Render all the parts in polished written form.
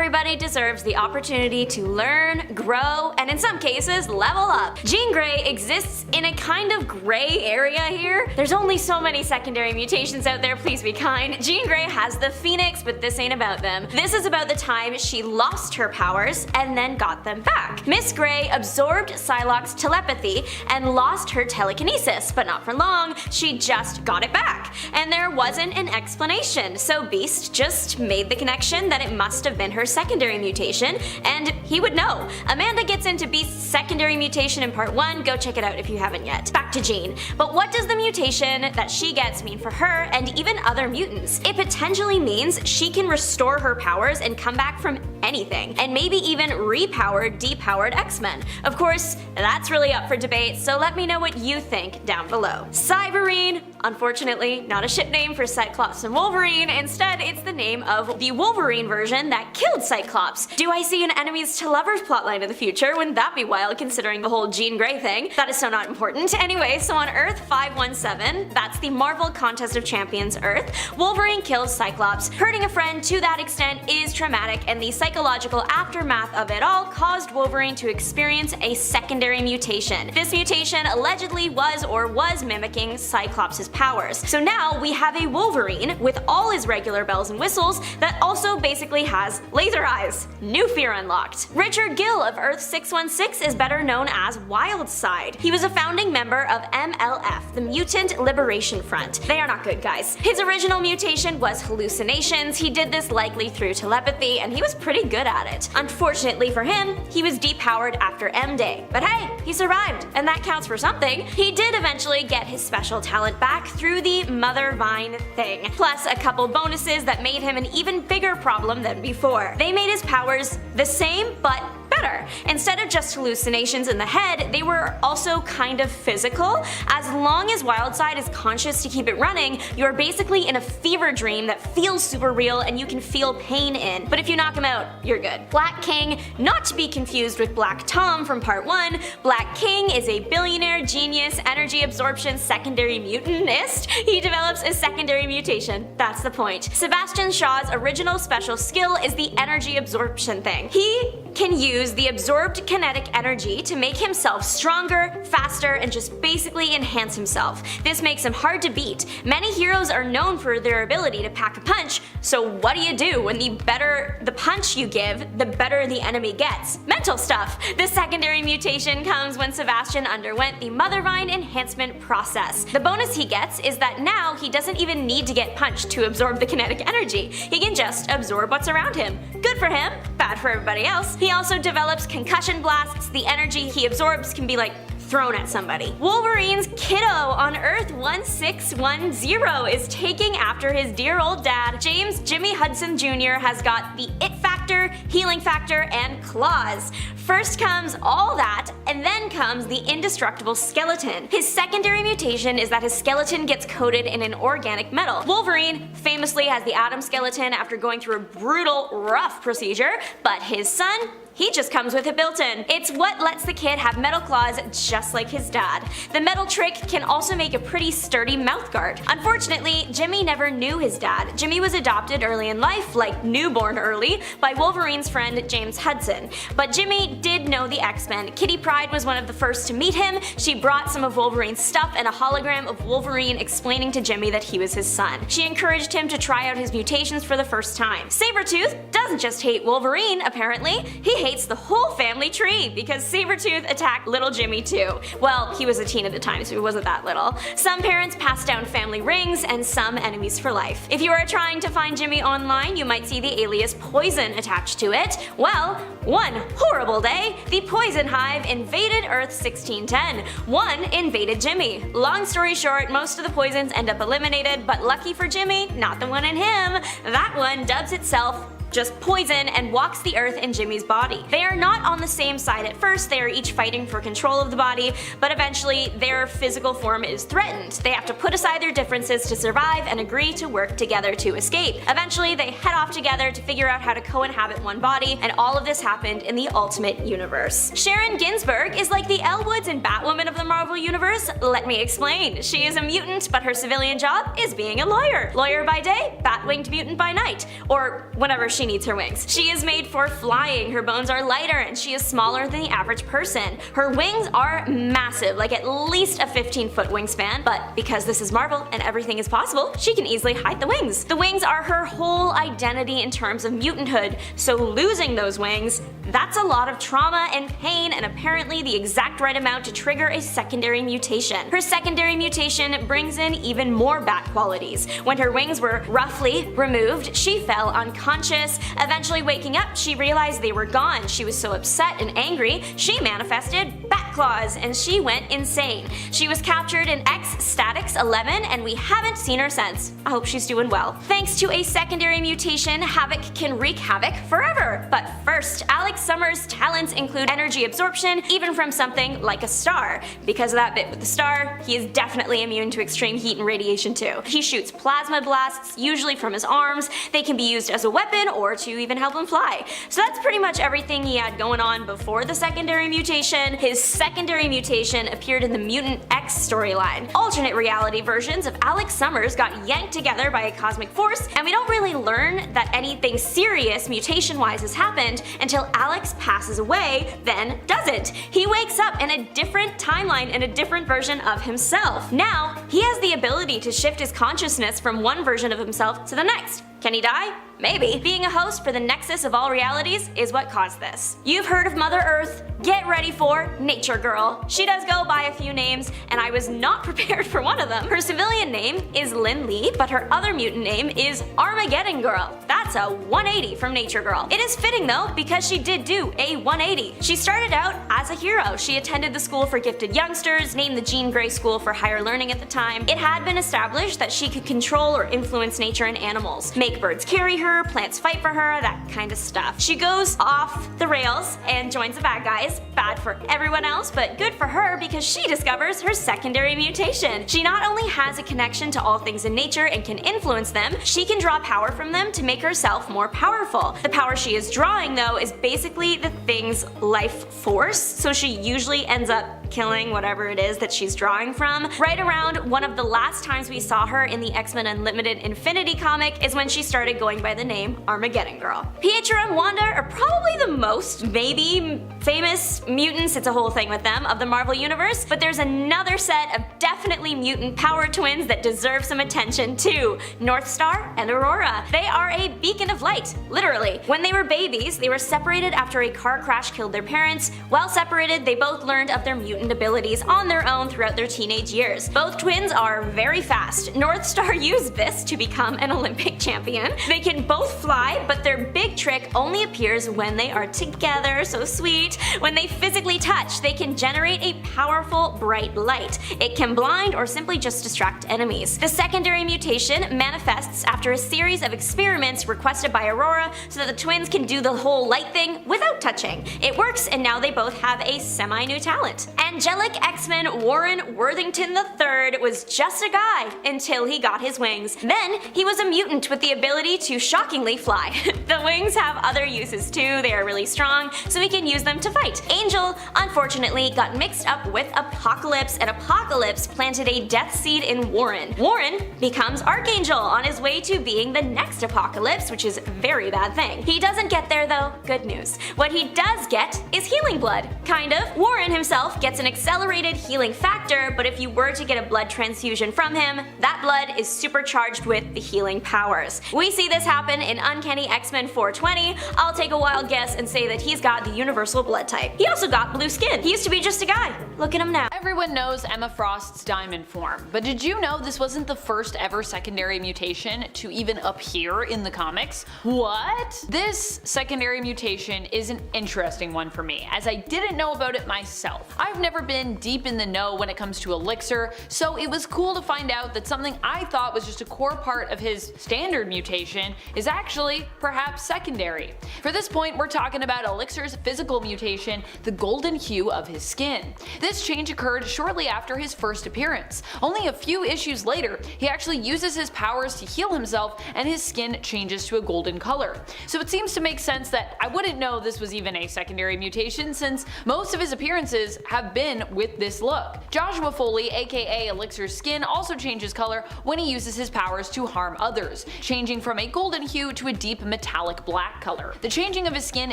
Everybody deserves the opportunity to learn, grow, and in some cases, level up. Jean Grey exists in a kind of gray area here. There's only so many secondary mutations out there, please be kind. Jean Grey has the Phoenix, but this ain't about them. This is about the time she lost her powers and then got them back. Miss Grey absorbed Psylocke's telepathy and lost her telekinesis, but not for long, she just got it back. And there wasn't an explanation, so Beast just made the connection that it must have been her secondary mutation, and he would know. Amanda gets into Beast's secondary mutation in part 1, go check it out if you haven't yet. Back to Jean. But what does the mutation that she gets mean for her and even other mutants? It potentially means she can restore her powers and come back from anything, and maybe even repower depowered X-Men. Of course, that's really up for debate, so let me know what you think down below. Cyberine, unfortunately, not a ship name for Cyclops and Wolverine, instead it's the name of the Wolverine version that killed Cyclops. Do I see an enemies to lovers plotline in the future? Wouldn't that be wild considering the whole Jean Grey thing? That is so not important. Anyway, so on Earth 517, that's the Marvel Contest of Champions Earth, Wolverine kills Cyclops. Hurting a friend to that extent is traumatic, and the psychological aftermath of it all caused Wolverine to experience a secondary mutation. This mutation allegedly was mimicking Cyclops' powers. So now we have a Wolverine with all his regular bells and whistles that also basically has laser eyes. New fear unlocked. Richard Gill of Earth 616 is better known as Wildside. He was a founding member of MLF, the Mutant Liberation Front. They are not good, guys. His original mutation was hallucinations. He did this likely through telepathy, and he was pretty good at it. Unfortunately for him, he was depowered after M-Day. But hey, he survived, and that counts for something. He did eventually get his special talent back through the Mother Vine thing, plus a couple bonuses that made him an even bigger problem than before. They made his powers the same, but better. Instead of just hallucinations in the head, they were also kind of physical. As long as Wildside is conscious to keep it running, you're basically in a fever dream that feels super real and you can feel pain in. But if you knock him out, you're good. Black King, not to be confused with Black Tom from part 1, Black King is a billionaire, genius, energy absorption secondary mutanist. He develops a secondary mutation. That's the point. Sebastian Shaw's original special skill is the energy absorption thing. He can use the absorbed kinetic energy to make himself stronger, faster, and just basically enhance himself. This makes him hard to beat. Many heroes are known for their ability to pack a punch, so what do when the better the punch you give, the better the enemy gets? Mental stuff! The secondary mutation comes when Sebastian underwent the Mothervine enhancement process. The bonus he gets is that now he doesn't even need to get punched to absorb the kinetic energy. He can just absorb what's around him. Good for him, bad for everybody else. He also develops concussion blasts. The energy he absorbs can be like thrown at somebody. Wolverine's kiddo on Earth 1610 is taking after his dear old dad. James Jimmy Hudson Jr. has got the it factor, healing factor, and claws. First comes all that, and then comes the indestructible skeleton. His secondary mutation is that his skeleton gets coated in an organic metal. Wolverine famously has the Atom skeleton after going through a brutal, rough procedure, but his son, he just comes with it built in. It's what lets the kid have metal claws just like his dad. The metal trick can also make a pretty sturdy mouthguard. Unfortunately, Jimmy never knew his dad. Jimmy was adopted early in life, like newborn early, by Wolverine's friend James Hudson. But Jimmy did know the X-Men. Kitty Pryde was one of the first to meet him. She brought some of Wolverine's stuff and a hologram of Wolverine explaining to Jimmy that he was his son. She encouraged him to try out his mutations for the first time. Sabretooth doesn't just hate Wolverine, apparently. He hates the whole family tree because Sabretooth attacked little Jimmy too. Well, he was a teen at the time, so he wasn't that little. Some parents pass down family rings and some enemies for life. If you are trying to find Jimmy online, you might see the alias Poison attached to it. Well, one horrible day, the Poison Hive invaded Earth 1610. One invaded Jimmy. Long story short, most of the poisons end up eliminated, but lucky for Jimmy, not the one in him. That one dubs itself just poison and walks the earth in Jimmy's body. They are not on the same side at first, they are each fighting for control of the body, but eventually their physical form is threatened. They have to put aside their differences to survive and agree to work together to escape. Eventually they head off together to figure out how to co-inhabit one body, and all of this happened in the Ultimate Universe. Sharon Ginsburg is like the Elle Woods and Batwoman of the Marvel Universe. Let me explain. She is a mutant, but her civilian job is being a lawyer. Lawyer by day, bat-winged mutant by night. Or whenever she she needs her wings. She is made for flying, her bones are lighter, and she is smaller than the average person. Her wings are massive, like at least a 15-foot wingspan, but because this is Marvel and everything is possible, she can easily hide the wings. The wings are her whole identity in terms of mutanthood, so losing those wings, that's a lot of trauma and pain, and apparently the exact right amount to trigger a secondary mutation. Her secondary mutation brings in even more bat qualities. When her wings were roughly removed, she fell unconscious. Eventually waking up, she realized they were gone. She was so upset and angry, she manifested bat claws, and she went insane. She was captured in X-Statix 11, and we haven't seen her since. I hope she's doing well. Thanks to a secondary mutation, Havoc can wreak havoc forever. But first, Alex Summers' talents include energy absorption, even from something like a star. Because of that bit with the star, he is definitely immune to extreme heat and radiation too. He shoots plasma blasts, usually from his arms. They can be used as a weapon or to even help him fly. So that's pretty much everything he had going on before the secondary mutation. His secondary mutation appeared in the Mutant X storyline. Alternate reality versions of Alex Summers got yanked together by a cosmic force, and we don't really learn that anything serious mutation-wise has happened until Alex passes away, then doesn't. He wakes up in a different timeline in a different version of himself. Now, he has the ability to shift his consciousness from one version of himself to the next. Can he die? Maybe. Being a host for the nexus of all realities is what caused this. You've heard of Mother Earth. Get ready for Nature Girl. She does go by a few names, and I was not prepared for one of them. Her civilian name is Lin Lee, but her other mutant name is Armageddon Girl. That's a 180 from Nature Girl. It is fitting though, because she did do a 180. She started out as a hero. She attended the School for Gifted Youngsters, named the Jean Grey School for Higher Learning at the time. It had been established that she could control or influence nature and animals. Make birds carry her, plants fight for her, that kind of stuff. She goes off the rails and joins the bad guys. Bad for everyone else, but good for her because she discovers her secondary mutation. She not only has a connection to all things in nature and can influence them, she can draw power from them to make herself more powerful. The power she is drawing though is basically the thing's life force, so she usually ends up killing whatever it is that she's drawing from. Right around one of the last times we saw her in the X-Men Unlimited Infinity comic is when she started going by the name Armageddon Girl. Pietro and Wanda are probably the most, maybe, famous mutants, it's a whole thing with them, of the Marvel Universe, but there's another set of definitely mutant power twins that deserve some attention too. Northstar and Aurora. They are a beacon of light, literally. When they were babies, they were separated after a car crash killed their parents. While separated, they both learned of their mutant abilities on their own throughout their teenage years. Both twins are very fast. Northstar used this to become an Olympic champion. They can both fly, but their big trick only appears when they are together, so sweet. When they physically touch, they can generate a powerful, bright light. It can blind or simply just distract enemies. The secondary mutation manifests after a series of experiments requested by Aurora so that the twins can do the whole light thing without touching. It works, and now they both have a semi-new talent. Angelic X-Men Warren Worthington III was just a guy until he got his wings. Then he was a mutant with the ability to shockingly fly. The wings have other uses too, they are really strong, so he can use them to fight. Angel, unfortunately, got mixed up with Apocalypse, and Apocalypse planted a death seed in Warren. Warren becomes Archangel on his way to being the next Apocalypse, which is a very bad thing. He doesn't get there though, good news. What he does get is healing blood. Kind of. Warren himself gets an accelerated healing factor, but if you were to get a blood transfusion from him, that blood is supercharged with the healing powers. We see this happen in Uncanny X-Men 420. I'll take a wild guess and say that he's got the universal blood type. He also got blue skin. He used to be just a guy. Look at him now. Everyone knows Emma Frost's diamond form, but did you know this wasn't the first ever secondary mutation to even appear in the comics? What? This secondary mutation is an interesting one for me, as I didn't know about it myself. I've never been deep in the know when it comes to Elixir, so it was cool to find out that something I thought was just a core part of his standard mutation is actually perhaps secondary. For this point, we're talking about Elixir's physical mutation, the golden hue of his skin. This change occurred shortly after his first appearance. Only a few issues later, he actually uses his powers to heal himself and his skin changes to a golden color. So it seems to make sense that I wouldn't know this was even a secondary mutation, since most of his appearances have have been with this look. Joshua Foley, aka Elixir's skin, also changes color when he uses his powers to harm others, changing from a golden hue to a deep metallic black color. The changing of his skin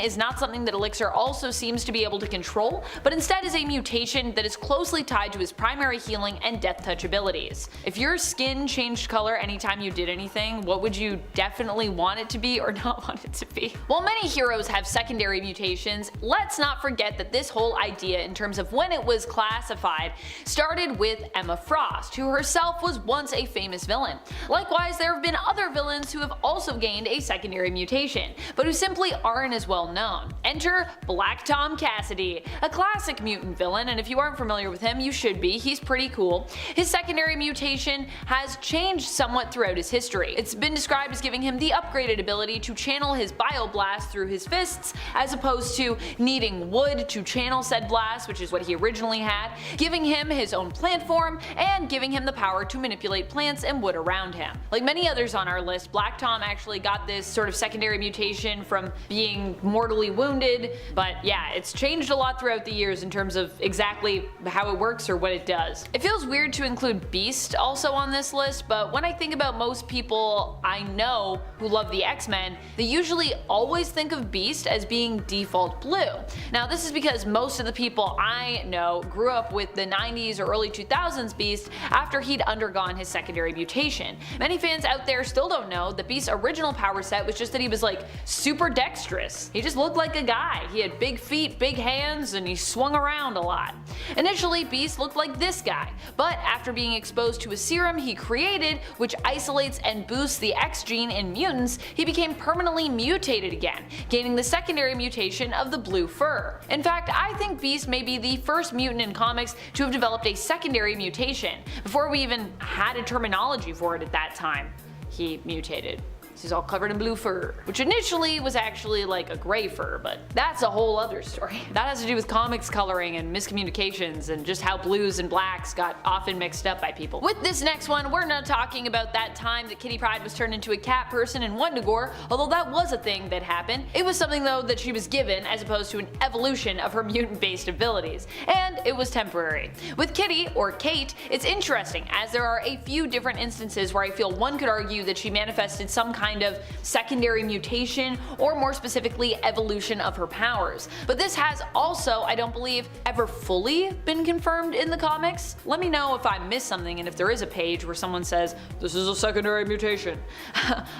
is not something that Elixir also seems to be able to control, but instead is a mutation that is closely tied to his primary healing and death touch abilities. If your skin changed color anytime you did anything, what would you definitely want it to be or not want it to be? While many heroes have secondary mutations, let's not forget that this whole idea in terms of when it was classified started with Emma Frost, who herself was once a famous villain. Likewise, there have been other villains who have also gained a secondary mutation, but who simply aren't as well known. Enter Black Tom Cassidy, a classic mutant villain, and if you aren't familiar with him, you should be. He's pretty cool. His secondary mutation has changed somewhat throughout his history. It's been described as giving him the upgraded ability to channel his bioblast through his fists, as opposed to needing wood to channel said blast, which is what he originally had, giving him his own plant form, and giving him the power to manipulate plants and wood around him. Like many others on our list, Black Tom actually got this sort of secondary mutation from being mortally wounded, but yeah, it's changed a lot throughout the years in terms of exactly how it works or what it does. It feels weird to include Beast also on this list, but when I think about most people I know who love the X-Men, they usually always think of Beast as being default blue. Now this is because most of the people I know grew up with the 90s or early 2000s Beast after he'd undergone his secondary mutation. Many fans out there still don't know that Beast's original power set was just that he was like super dexterous. He just looked like a guy. He had big feet, big hands, and he swung around a lot. Initially, Beast looked like this guy, but after being exposed to a serum he created, which isolates and boosts the X gene in mutants, he became permanently mutated again, gaining the secondary mutation of the blue fur. In fact, I think Beast may be the first mutant in comics to have developed a secondary mutation, before we even had a terminology for it at that time. He mutated. He's all covered in blue fur, which initially was actually like a gray fur, but that's a whole other story. That has to do with comics coloring and miscommunications and just how blues and blacks got often mixed up by people. With this next one, we're not talking about that time that Kitty Pryde was turned into a cat person in Wundagore, although that was a thing that happened. It was something though that she was given as opposed to an evolution of her mutant-based abilities, and it was temporary. With Kitty, or Kate, it's interesting as there are a few different instances where I feel one could argue that she manifested some kind of secondary mutation, or more specifically evolution of her powers. But this has also, I don't believe, ever fully been confirmed in the comics. Let me know if I missed something and if there is a page where someone says, this is a secondary mutation.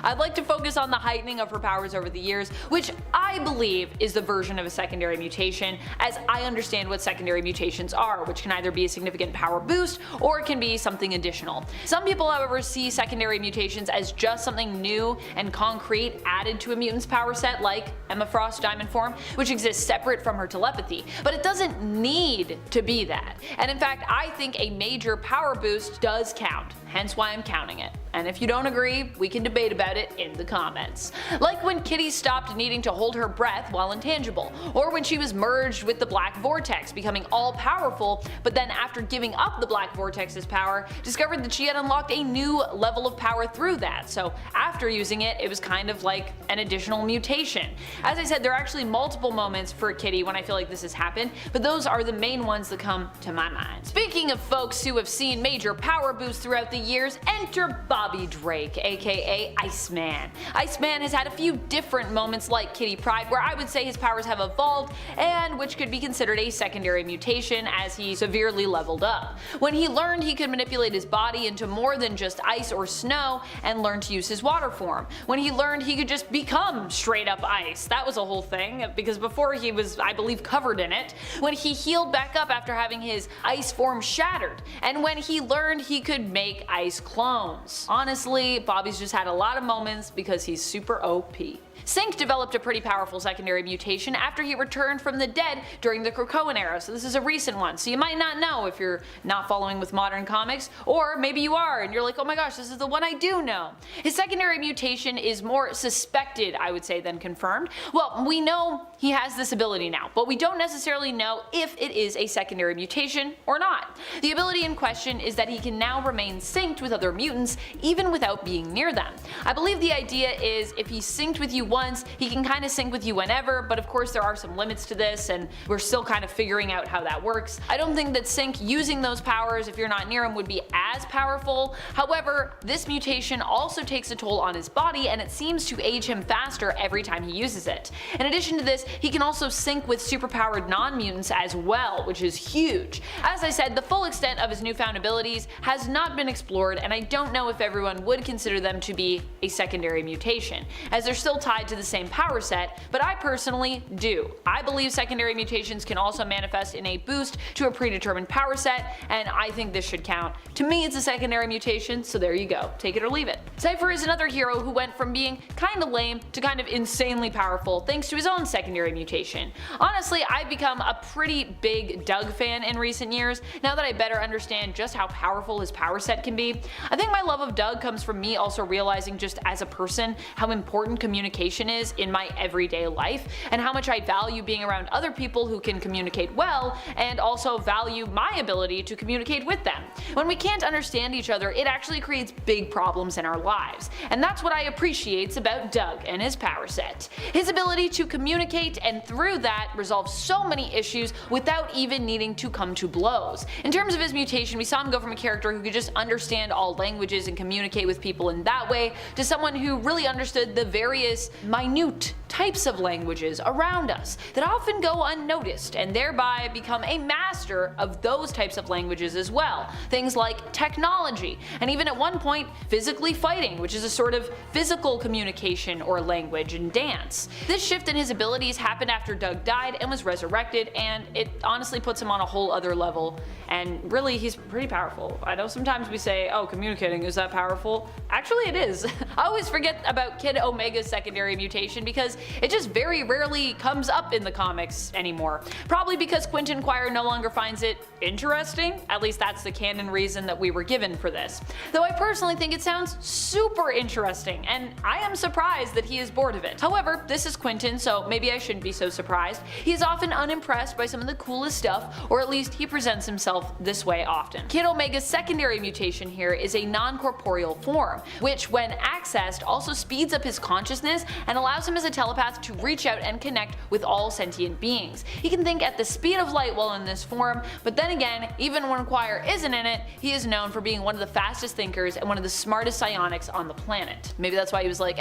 I'd like to focus on the heightening of her powers over the years, which I believe is the version of a secondary mutation, as I understand what secondary mutations are, which can either be a significant power boost or it can be something additional. Some people, however, see secondary mutations as just something new and concrete added to a mutant's power set, like Emma Frost's diamond form, which exists separate from her telepathy. But it doesn't need to be that. And in fact, I think a major power boost does count, hence why I'm counting it. And if you don't agree, we can debate about it in the comments. Like when Kitty stopped needing to hold her breath while intangible, or when she was merged with the Black Vortex, becoming all-powerful, but then after giving up the Black Vortex's power, discovered that she had unlocked a new level of power through that, so after using it, it was kind of like an additional mutation. As I said, there are actually multiple moments for Kitty when I feel like this has happened, but those are the main ones that come to my mind. Speaking of folks who have seen major power boosts throughout the years, enter Bobby Drake, aka Iceman. Iceman has had a few different moments like Kitty Pryde where I would say his powers have evolved, and which could be considered a secondary mutation as he severely leveled up. When he learned he could manipulate his body into more than just ice or snow and learned to use his water form. When he learned he could just become straight up ice. That was a whole thing, because before he was, I believe, covered in it. When he healed back up after having his ice form shattered. And when he learned he could make ice clones. Honestly, Bobby's just had a lot of moments because he's super OP. Sync developed a pretty powerful secondary mutation after he returned from the dead during the Krakoan era, so this is a recent one, so you might not know if you're not following with modern comics, or maybe you are and you're like, oh my gosh, this is the one I do know. His secondary mutation is more suspected, I would say, than confirmed. Well, we know he has this ability now, but we don't necessarily know if it is a secondary mutation or not. The ability in question is that he can now remain synced with other mutants even without being near them. I believe the idea is if he's synced with you once, he can kind of sync with you whenever, but of course there are some limits to this and we're still kind of figuring out how that works. I don't think that sync using those powers if you're not near him would be as powerful. However, this mutation also takes a toll on his body and it seems to age him faster every time he uses it. In addition to this, he can also sync with superpowered non-mutants as well, which is huge. As I said, the full extent of his newfound abilities has not been explored, and I don't know if everyone would consider them to be a secondary mutation, as they're still tied to the same power set, but I personally do. I believe secondary mutations can also manifest in a boost to a predetermined power set, and I think this should count. To me, it's a secondary mutation, so there you go. Take it or leave it. Cypher is another hero who went from being kinda lame to kind of insanely powerful thanks to his own secondary mutation. Honestly, I've become a pretty big Doug fan in recent years, now that I better understand just how powerful his power set can be. I think my love of Doug comes from me also realizing just as a person how important communication is in my everyday life, and how much I value being around other people who can communicate well, and also value my ability to communicate with them. When we can't understand each other, it actually creates big problems in our lives, and that's what I appreciate about Doug and his power set. His ability to communicate and through that resolve so many issues without even needing to come to blows. In terms of his mutation, we saw him go from a character who could just understand all languages and communicate with people in that way to someone who really understood the various minute types of languages around us that often go unnoticed, and thereby become a master of those types of languages as well. Things like technology, and even at one point physically fighting, which is a sort of physical communication or language and dance. This shift in his abilities happened after Doug died and was resurrected, and it honestly puts him on a whole other level, and really he's pretty powerful. I know sometimes we say, oh, communicating, is that powerful? Actually it is. I always forget about Kid Omega's secondary mutation because it just very rarely comes up in the comics anymore. Probably because Quentin Quire no longer finds it interesting, at least that's the canon reason that we were given for this. Though I personally think it sounds super interesting, and I am surprised that he is bored of it. However, this is Quentin, so maybe I shouldn't be so surprised. He is often unimpressed by some of the coolest stuff, or at least he presents himself this way often. Kid Omega's secondary mutation here is a non-corporeal form, which when accessed also speeds up his consciousness and allows him as a telepath to reach out and connect with all sentient beings. He can think at the speed of light while in this form, but then again, even when Quire isn't in it, he is known for being one of the fastest thinkers and one of the smartest psionics on the planet. Maybe that's why he was like,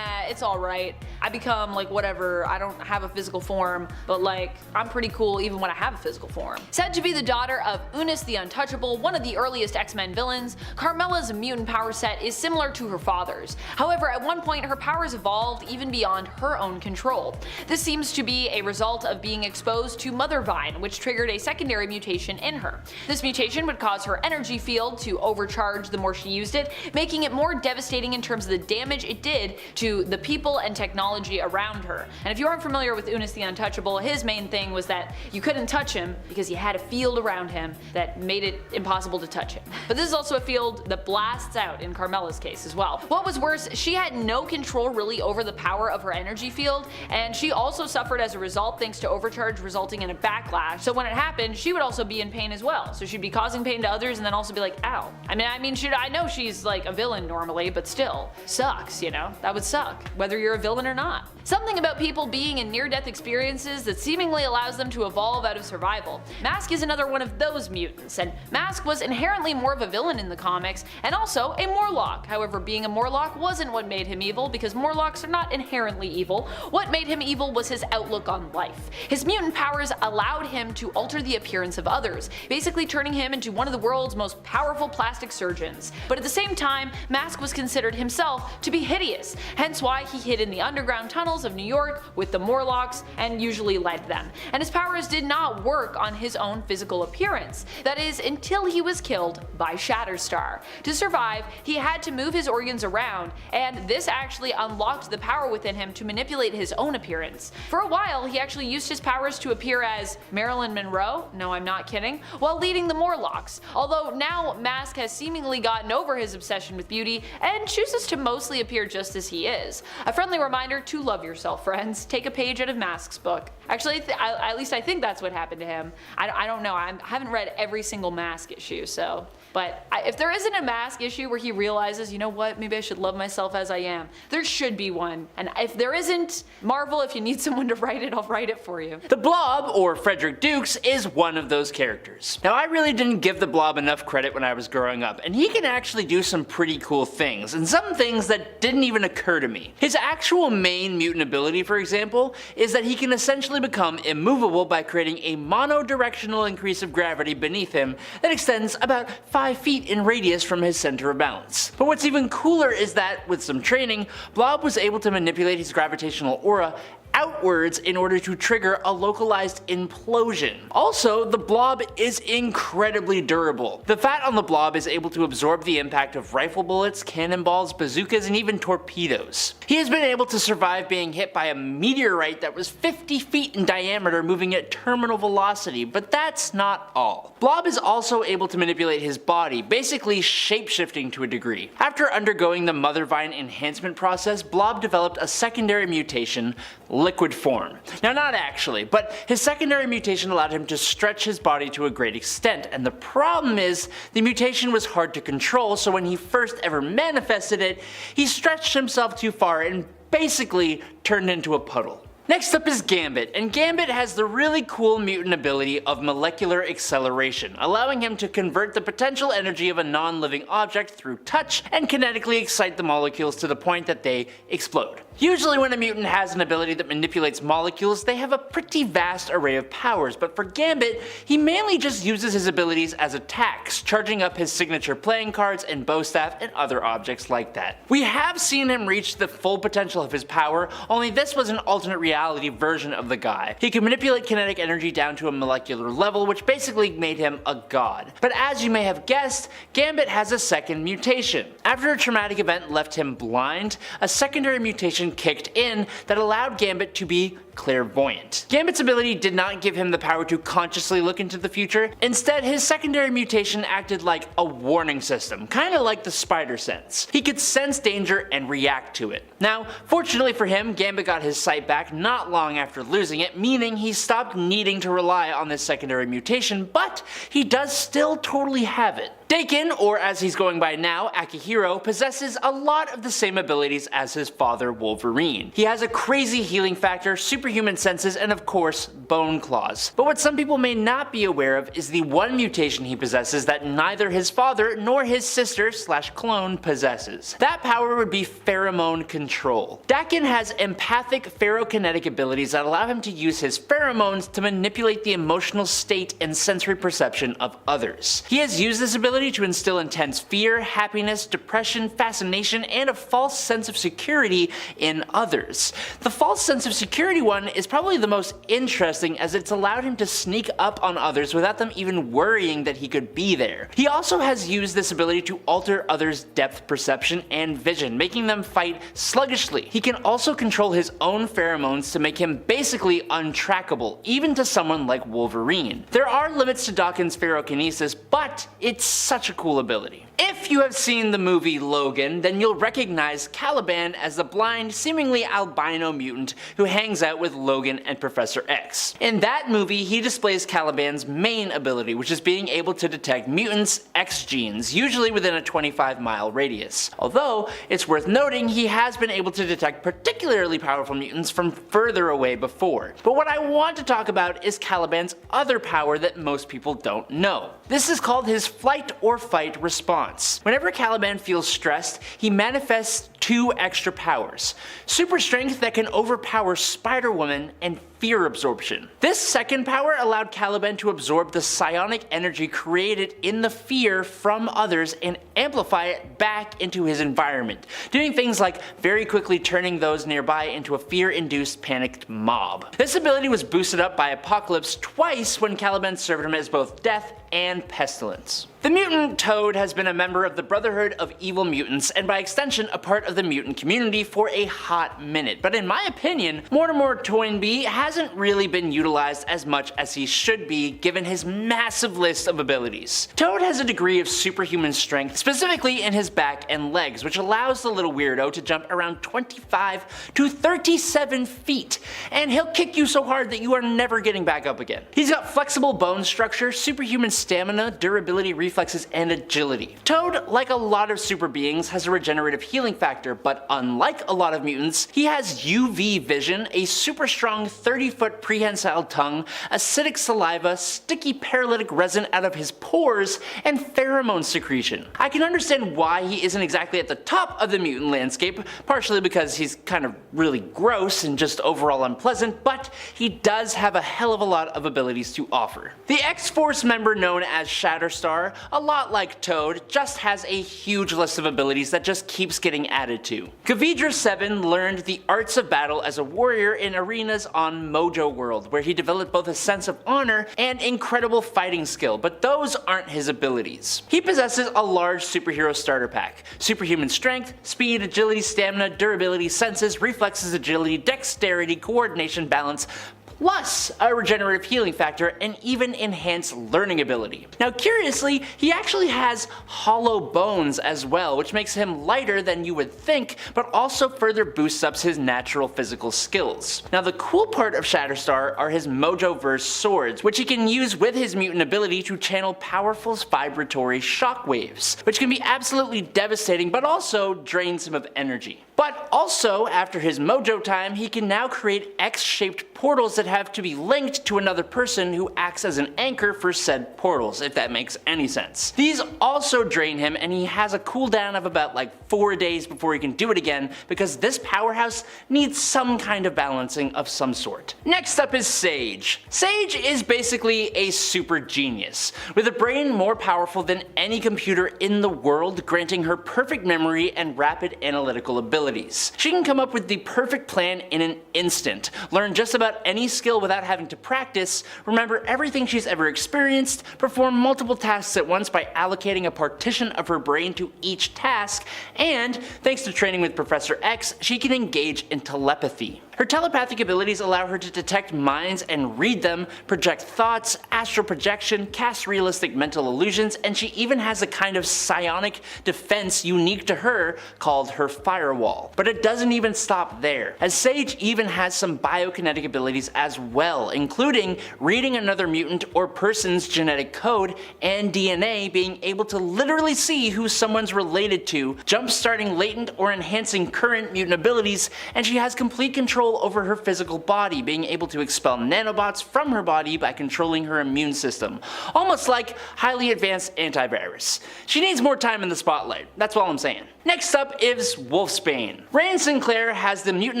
it's alright. I become like whatever, I don't have a physical form, but like, I'm pretty cool even when I have a physical form. Said to be the daughter of Unis the Untouchable, one of the earliest X-Men villains, Carmella's mutant power set is similar to her father's. However, at one point her powers evolved even beyond her own control. This seems to be a result of being exposed to Mother Vine, which triggered a secondary mutation in her. This mutation would cause her energy field to overcharge the more she used it, making it more devastating in terms of the damage it did to the people and technology around her. And if you aren't familiar with Unis the Untouchable, his main thing was that you couldn't touch him because he had a field around him that made it impossible to touch him. But this is also a field that blasts out in Carmella's case as well. What was worse, she had no control really over the power of her energy field, and she also suffered as a result thanks to overcharge resulting in a backlash. So when it happened, she would also be in pain as well. So she'd be causing pain to others and then also be like, ow. I mean, I know she's like a villain normally, but still, sucks, you know? That would suck, whether you're a villain or not. Something about people being in near-death experiences that seemingly allows them to evolve out of survival. Mask is another one of those mutants, and Mask was inherently more of a villain in the comics, and also a Morlock. However, being a Morlock wasn't what made him evil, because Morlocks are not inherently evil. What made him evil was his outlook on life. His mutant powers allowed him to alter the appearance of others, basically turning him into one of the world's most powerful plastic surgeons. But at the same time, Mask was considered himself to be hideous, hence why he hid in the underground tunnels of New York with the Morlocks and usually led them. And his powers did not work on his own physical appearance. That is, until he was killed by Shatterstar. To survive, he had to move his organs around, and this actually unlocked the power within him to manipulate his own appearance. For a while, he actually used his powers to appear as Marilyn Monroe, no I'm not kidding, while leading the Morlocks. Although now Mask has seemingly gotten over his obsession with beauty and chooses to mostly appear just as he is. A friendly reminder to love yourself, friends. Take a page out of Mask's book. Actually, at least I think that's what happened to him. I don't know, I haven't read every single Mask issue, so But if there isn't a mask issue where he realizes, you know what, maybe I should love myself as I am, there should be one. And if there isn't, Marvel, if you need someone to write it, I'll write it for you. The Blob, or Frederick Dukes, is one of those characters. Now, I really didn't give the Blob enough credit when I was growing up, and he can actually do some pretty cool things, and some things that didn't even occur to me. His actual main mutant ability, for example, is that he can essentially become immovable by creating a monodirectional increase of gravity beneath him that extends about 5 feet in radius from his center of balance. But what's even cooler is that, with some training, Blob was able to manipulate his gravitational aura outwards in order to trigger a localized implosion. Also, the Blob is incredibly durable. The fat on the Blob is able to absorb the impact of rifle bullets, cannonballs, bazookas, and even torpedoes. He has been able to survive being hit by a meteorite that was 50 feet in diameter moving at terminal velocity, but that's not all. Blob is also able to manipulate his body, basically shapeshifting to a degree. After undergoing the Mother Vine enhancement process, Blob developed a secondary mutation, liquid form. Now, not actually, but his secondary mutation allowed him to stretch his body to a great extent, and the problem is the mutation was hard to control, so when he first ever manifested it, he stretched himself too far and basically turned into a puddle. Next up is Gambit, and Gambit has the really cool mutant ability of molecular acceleration, allowing him to convert the potential energy of a non-living object through touch and kinetically excite the molecules to the point that they explode. Usually when a mutant has an ability that manipulates molecules, they have a pretty vast array of powers, but for Gambit, he mainly just uses his abilities as attacks, charging up his signature playing cards and bow staff and other objects like that. We have seen him reach the full potential of his power, only this was an alternate reality version of the guy. He could manipulate kinetic energy down to a molecular level, which basically made him a god. But as you may have guessed, Gambit has a second mutation. After a traumatic event left him blind, a secondary mutation kicked in that allowed Gambit to be clairvoyant. Gambit's ability did not give him the power to consciously look into the future. Instead, his secondary mutation acted like a warning system, kinda like the spider sense. He could sense danger and react to it. Now, fortunately for him, Gambit got his sight back not long after losing it, meaning he stopped needing to rely on this secondary mutation, but he does still totally have it. Dakin, or as he's going by now, Akihiro, possesses a lot of the same abilities as his father Wolverine. He has a crazy healing factor, superhuman senses, and of course, bone claws. But what some people may not be aware of is the one mutation he possesses that neither his father nor his sister / clone possesses. That power would be pheromone control. Dakin has empathic ferrokinetic abilities that allow him to use his pheromones to manipulate the emotional state and sensory perception of others. He has used this ability to instill intense fear, happiness, depression, fascination, and a false sense of security in others. The false sense of security one is probably the most interesting, as it's allowed him to sneak up on others without them even worrying that he could be there. He also has used this ability to alter others' depth perception and vision, making them fight sluggishly. He can also control his own pheromones to make him basically untrackable, even to someone like Wolverine. There are limits to Dakin's ferrokinesis, but it's such a cool ability. If you have seen the movie Logan, then you'll recognize Caliban as the blind, seemingly albino mutant who hangs out with Logan and Professor X. In that movie, he displays Caliban's main ability, which is being able to detect mutants' X genes, usually within a 25-mile radius. Although, it's worth noting he has been able to detect particularly powerful mutants from further away before. But what I want to talk about is Caliban's other power that most people don't know. This is called his flight or fight response. Whenever Caliban feels stressed, he manifests 2 extra powers: super strength that can overpower Spider-Woman and fear absorption. This second power allowed Caliban to absorb the psionic energy created in the fear from others and amplify it back into his environment, doing things like very quickly turning those nearby into a fear-induced panicked mob. This ability was boosted up by Apocalypse twice when Caliban served him as both Death and Pestilence. The mutant Toad has been a member of the Brotherhood of Evil Mutants, and by extension a part of the mutant community for a hot minute, but in my opinion, Mortimer Toynbee hasn't really been utilized as much as he should be given his massive list of abilities. Toad has a degree of superhuman strength, specifically in his back and legs, which allows the little weirdo to jump around 25 to 37 feet, and he'll kick you so hard that you are never getting back up again. He's got flexible bone structure, superhuman stamina, durability, reflexes, and agility. Toad, like a lot of super beings, has a regenerative healing factor, but unlike a lot of mutants, he has UV vision, a super strong 30-foot prehensile tongue, acidic saliva, sticky paralytic resin out of his pores, and pheromone secretion. I can understand why he isn't exactly at the top of the mutant landscape, partially because he's kind of really gross and just overall unpleasant, but he does have a hell of a lot of abilities to offer. The X-Force member known as Shatterstar, a lot like Toad, just has a huge list of abilities that just keeps getting added to. Gavidra 7 learned the arts of battle as a warrior in arenas on Mojo World, where he developed both a sense of honor and incredible fighting skill, but those aren't his abilities. He possesses a large superhero starter pack: superhuman strength, speed, agility, stamina, durability, senses, reflexes, agility, dexterity, coordination, balance, plus a regenerative healing factor and even enhanced learning ability. Now curiously, he actually has hollow bones as well, which makes him lighter than you would think, but also further boosts up his natural physical skills. Now the cool part of Shatterstar are his Mojoverse swords, which he can use with his mutant ability to channel powerful vibratory shockwaves, which can be absolutely devastating but also drains him of energy. But also, after his Mojo time, he can now create X-shaped portals that have to be linked to another person who acts as an anchor for said portals, if that makes any sense. These also drain him, and he has a cooldown of about like 4 days before he can do it again, because this powerhouse needs some kind of balancing of some sort. Next up is Sage. Sage is basically a super genius, with a brain more powerful than any computer in the world, granting her perfect memory and rapid analytical ability. She can come up with the perfect plan in an instant, learn just about any skill without having to practice, remember everything she's ever experienced, perform multiple tasks at once by allocating a partition of her brain to each task, and, thanks to training with Professor X, she can engage in telepathy. Her telepathic abilities allow her to detect minds and read them, project thoughts, astral projection, cast realistic mental illusions, and she even has a kind of psionic defense unique to her called her firewall. But it doesn't even stop there, as Sage even has some biokinetic abilities as well, including reading another mutant or person's genetic code and DNA, being able to literally see who someone's related to, jump-starting latent or enhancing current mutant abilities, and she has complete control over her physical body, being able to expel nanobots from her body by controlling her immune system. Almost like highly advanced antivirus. She needs more time in the spotlight, that's all I'm saying. Next up is Wolfsbane. Rand Sinclair has the mutant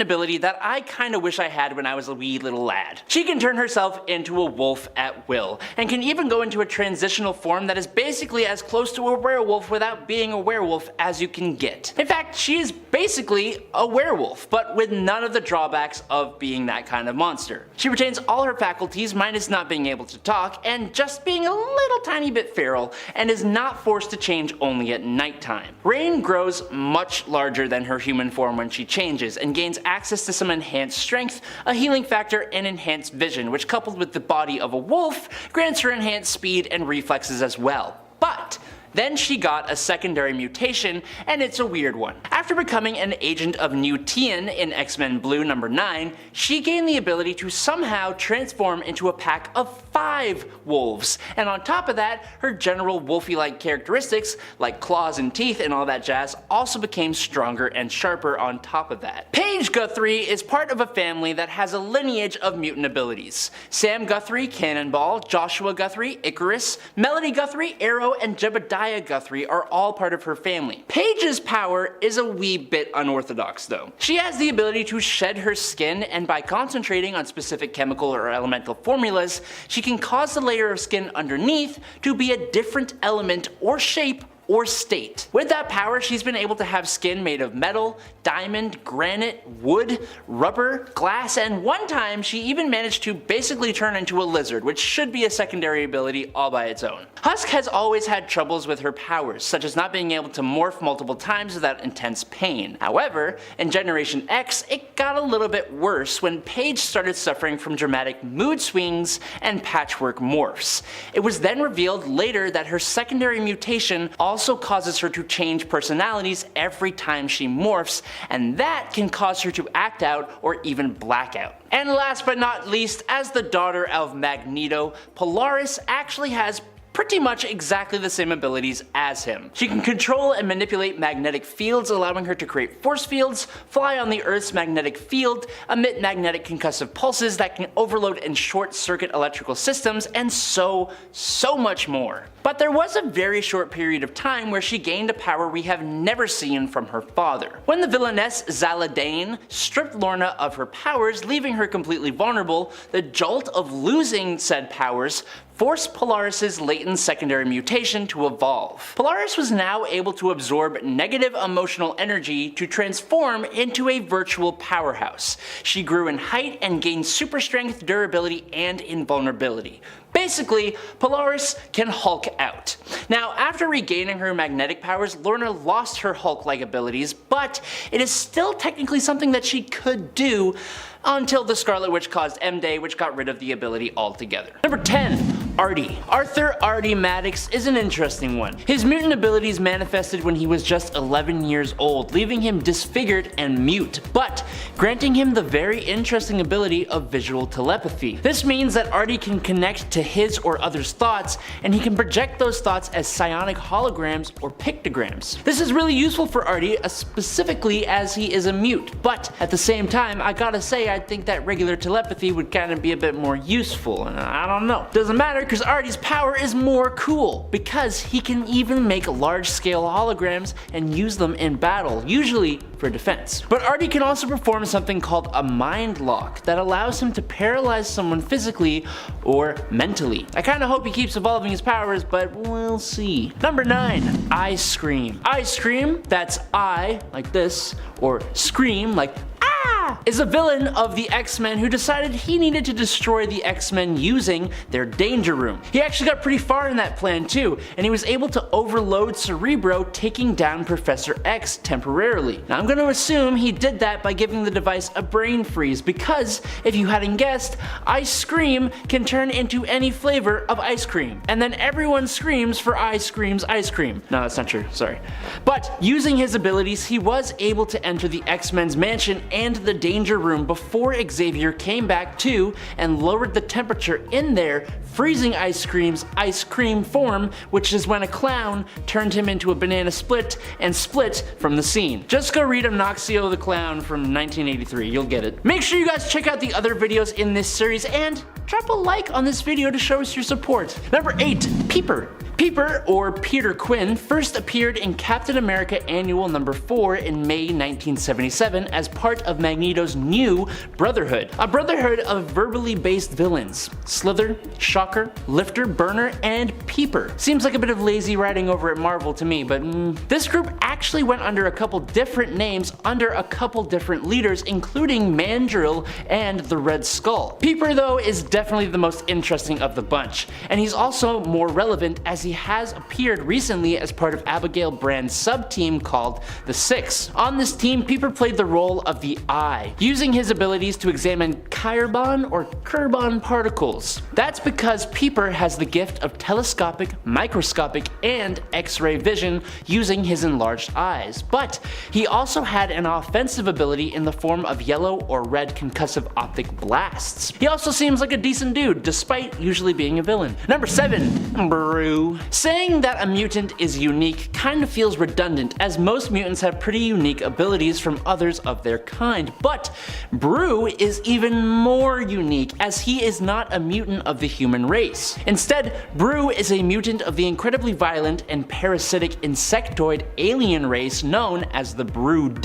ability that I kinda wish I had when I was a wee little lad. She can turn herself into a wolf at will, and can even go into a transitional form that is basically as close to a werewolf without being a werewolf as you can get. In fact, she is basically a werewolf, but with none of the drawbacks of being that kind of monster. She retains all her faculties minus not being able to talk and just being a little tiny bit feral, and is not forced to change only at nighttime. Rain grows much larger than her human form when she changes, and gains access to some enhanced strength, a healing factor, and enhanced vision, which coupled with the body of a wolf grants her enhanced speed and reflexes as well. But then she got a secondary mutation, and it's a weird one. After becoming an agent of New Tien in X-Men Blue number 9, she gained the ability to somehow transform into a pack of 5 wolves, and on top of that, her general wolfy-like characteristics, like claws and teeth and all that jazz, also became stronger and sharper on top of that. Paige Guthrie is part of a family that has a lineage of mutant abilities. Sam Guthrie, Cannonball, Joshua Guthrie, Icarus, Melody Guthrie, Arrow, and Jebediah Guthrie are all part of her family. Paige's power is a wee bit unorthodox though. She has the ability to shed her skin, and by concentrating on specific chemical or elemental formulas, she can cause the layer of skin underneath to be a different element or shape or state. With that power, she's been able to have skin made of metal, diamond, granite, wood, rubber, glass, and one time she even managed to basically turn into a lizard, which should be a secondary ability all by its own. Husk has always had troubles with her powers, such as not being able to morph multiple times without intense pain. However, in Generation X, it got a little bit worse when Paige started suffering from dramatic mood swings and patchwork morphs. It was then revealed later that her secondary mutation also causes her to change personalities every time she morphs, and that can cause her to act out or even black out. And last but not least, as the daughter of Magneto, Polaris actually has pretty much exactly the same abilities as him. She can control and manipulate magnetic fields, allowing her to create force fields, fly on the Earth's magnetic field, emit magnetic concussive pulses that can overload and short circuit electrical systems, and so much more. But there was a very short period of time where she gained a power we have never seen from her father. When the villainess Zaladane stripped Lorna of her powers, leaving her completely vulnerable, the jolt of losing said powers forced Polaris' latent secondary mutation to evolve. Polaris was now able to absorb negative emotional energy to transform into a virtual powerhouse. She grew in height and gained super strength, durability, and invulnerability. Basically, Polaris can Hulk out. Now, after regaining her magnetic powers, Lorna lost her Hulk-like abilities, but it is still technically something that she could do until the Scarlet Witch caused M-Day, which got rid of the ability altogether. Number 10. Artie. Arthur Artie Maddox is an interesting one. His mutant abilities manifested when he was just 11 years old, leaving him disfigured and mute, but granting him the very interesting ability of visual telepathy. This means that Artie can connect to his or others' thoughts, and he can project those thoughts as psionic holograms or pictograms. This is really useful for Artie, specifically as he is a mute, but at the same time, I gotta say, I think that regular telepathy would kind of be a bit more useful, and I don't know. Doesn't matter, because Artie's power is more cool, because he can even make large-scale holograms and use them in battle, usually for defense. But Artie can also perform something called a mind lock that allows him to paralyze someone physically or mentally. I kinda hope he keeps evolving his powers, but we'll see. Number 9. I Scream. I Scream, that's I, like this, or Scream, like is a villain of the X-Men who decided he needed to destroy the X-Men using their Danger Room. He actually got pretty far in that plan too, and he was able to overload Cerebro, taking down Professor X temporarily. Now I'm going to assume he did that by giving the device a brain freeze, because if you hadn't guessed, Ice Scream can turn into any flavor of ice cream, and then everyone screams for Ice Scream's ice cream. No, that's not true, sorry. But using his abilities, he was able to enter the X-Men's mansion and the Danger Room before Xavier came back too and lowered the temperature in there, freezing Ice Scream's ice cream form, which is when a clown turned him into a banana split and split from the scene. Just go read Anoxio the Clown from 1983, you'll get it. Make sure you guys check out the other videos in this series and drop a like on this video to show us your support. Number 8. Peeper. Peeper, or Peter Quinn, first appeared in Captain America Annual No. 4 in May 1977 as part of Magneto's new Brotherhood, a brotherhood of verbally based villains: Slither, Shocker, Lifter, Burner, and Peeper. Seems like a bit of lazy writing over at Marvel to me, but this group actually went under a couple different names under a couple different leaders, including Mandrill and the Red Skull. Peeper, though, is definitely the most interesting of the bunch, and he's also more relevant as he has appeared recently as part of Abigail Brand's sub-team called the Six. On this team, Peeper played the role of the Eye, using his abilities to examine Chiron or Kerbon particles. That's because Peeper has the gift of telescopic, microscopic, and X-ray vision using his enlarged eyes, but he also had an offensive ability in the form of yellow or red concussive optic blasts. He also seems like a decent dude, despite usually being a villain. Number 7. Brew. Saying that a mutant is unique kind of feels redundant, as most mutants have pretty unique abilities from others of their kind, but Brew is even more unique, as he is not a mutant of the human race. Instead, Brew is a mutant of the incredibly violent and parasitic insectoid alien race known as the Brood.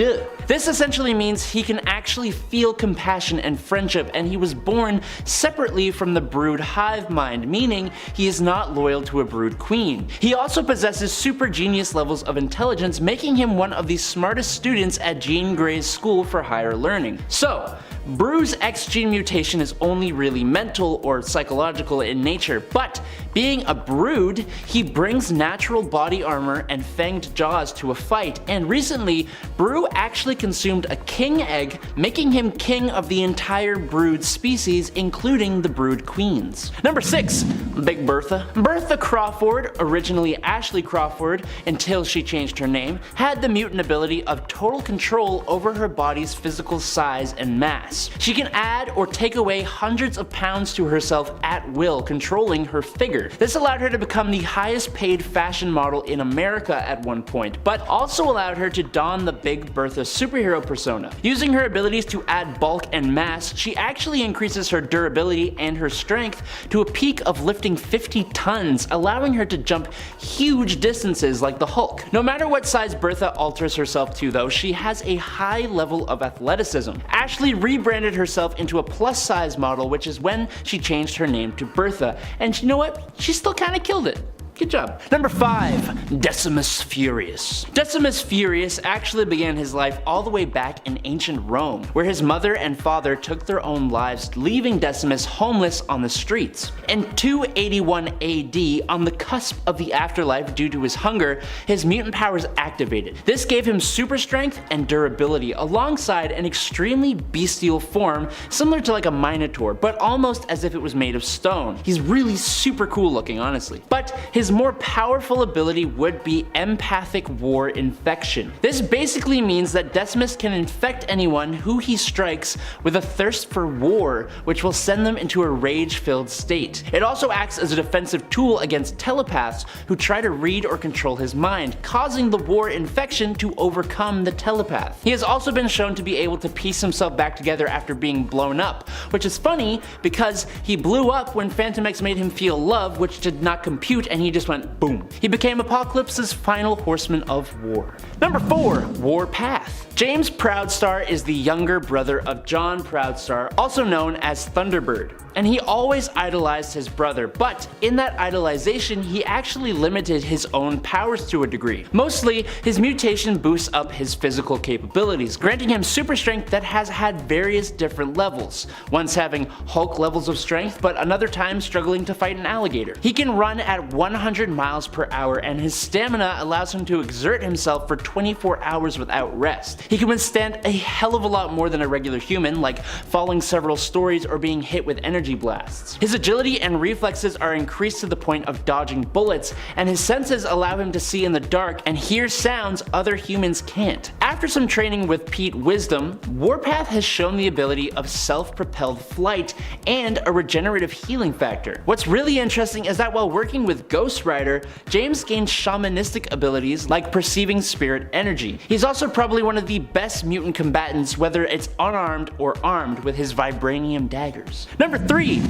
This essentially means he can actually feel compassion and friendship, and he was born separately from the Brood hive mind, meaning he is not loyal to a Brood queen. He also possesses super genius levels of intelligence, making him one of the smartest students at Jean Grey's School for Higher Learning. So, Brew's X gene mutation is only really mental or psychological in nature, but being a Brood, he brings natural body armor and fanged jaws to a fight, and recently, Brew actually consumed a king egg, making him king of the entire Brood species, including the Brood queens. Number 6. Big Bertha. Bertha Crawford, originally Ashley Crawford until she changed her name, had the mutant ability of total control over her body's physical size and mass. mutants. She can add or take away hundreds of pounds to herself at will, controlling her figure. This allowed her to become the highest paid fashion model in America at one point, but also allowed her to don the Big Bertha superhero persona. Using her abilities to add bulk and mass, she actually increases her durability and her strength to a peak of lifting 50 tons, allowing her to jump huge distances like the Hulk. No matter what size Bertha alters herself to though, she has a high level of athleticism. Ashley rebranded herself into a plus size model, which is when she changed her name to Bertha, and you know what? She still kinda killed it. Good job. Number 5. Decimus Furious. Decimus Furious actually began his life all the way back in ancient Rome, where his mother and father took their own lives, leaving Decimus homeless on the streets. In 281 AD, on the cusp of the afterlife due to his hunger, his mutant powers activated. This gave him super strength and durability, alongside an extremely bestial form similar to like a minotaur, but almost as if it was made of stone. He's really super cool looking, honestly. But his more powerful ability would be empathic war infection. This basically means that Decimus can infect anyone who he strikes with a thirst for war, which will send them into a rage-filled state. It also acts as a defensive tool against telepaths who try to read or control his mind, causing the war infection to overcome the telepath. He has also been shown to be able to piece himself back together after being blown up, which is funny because he blew up when Phantom X made him feel love, which did not compute, and he just went boom. He became Apocalypse's final horseman of war. Number 4. Warpath. James Proudstar is the younger brother of John Proudstar, also known as Thunderbird, and he always idolized his brother, but in that idolization he actually limited his own powers to a degree. Mostly, his mutation boosts up his physical capabilities, granting him super strength that has had various different levels, once having Hulk levels of strength, but another time struggling to fight an alligator. He can run at 100 miles per hour, and his stamina allows him to exert himself for 24 hours without rest. He can withstand a hell of a lot more than a regular human, like falling several stories or being hit with energy blasts. His agility and reflexes are increased to the point of dodging bullets, and his senses allow him to see in the dark and hear sounds other humans can't. After some training with Pete Wisdom, Warpath has shown the ability of self-propelled flight and a regenerative healing factor. What's really interesting is that while working with Ghost Rider, James gained shamanistic abilities like perceiving spirit energy. He's also probably one of the best mutant combatants, whether it's unarmed or armed with his vibranium daggers. Number 3.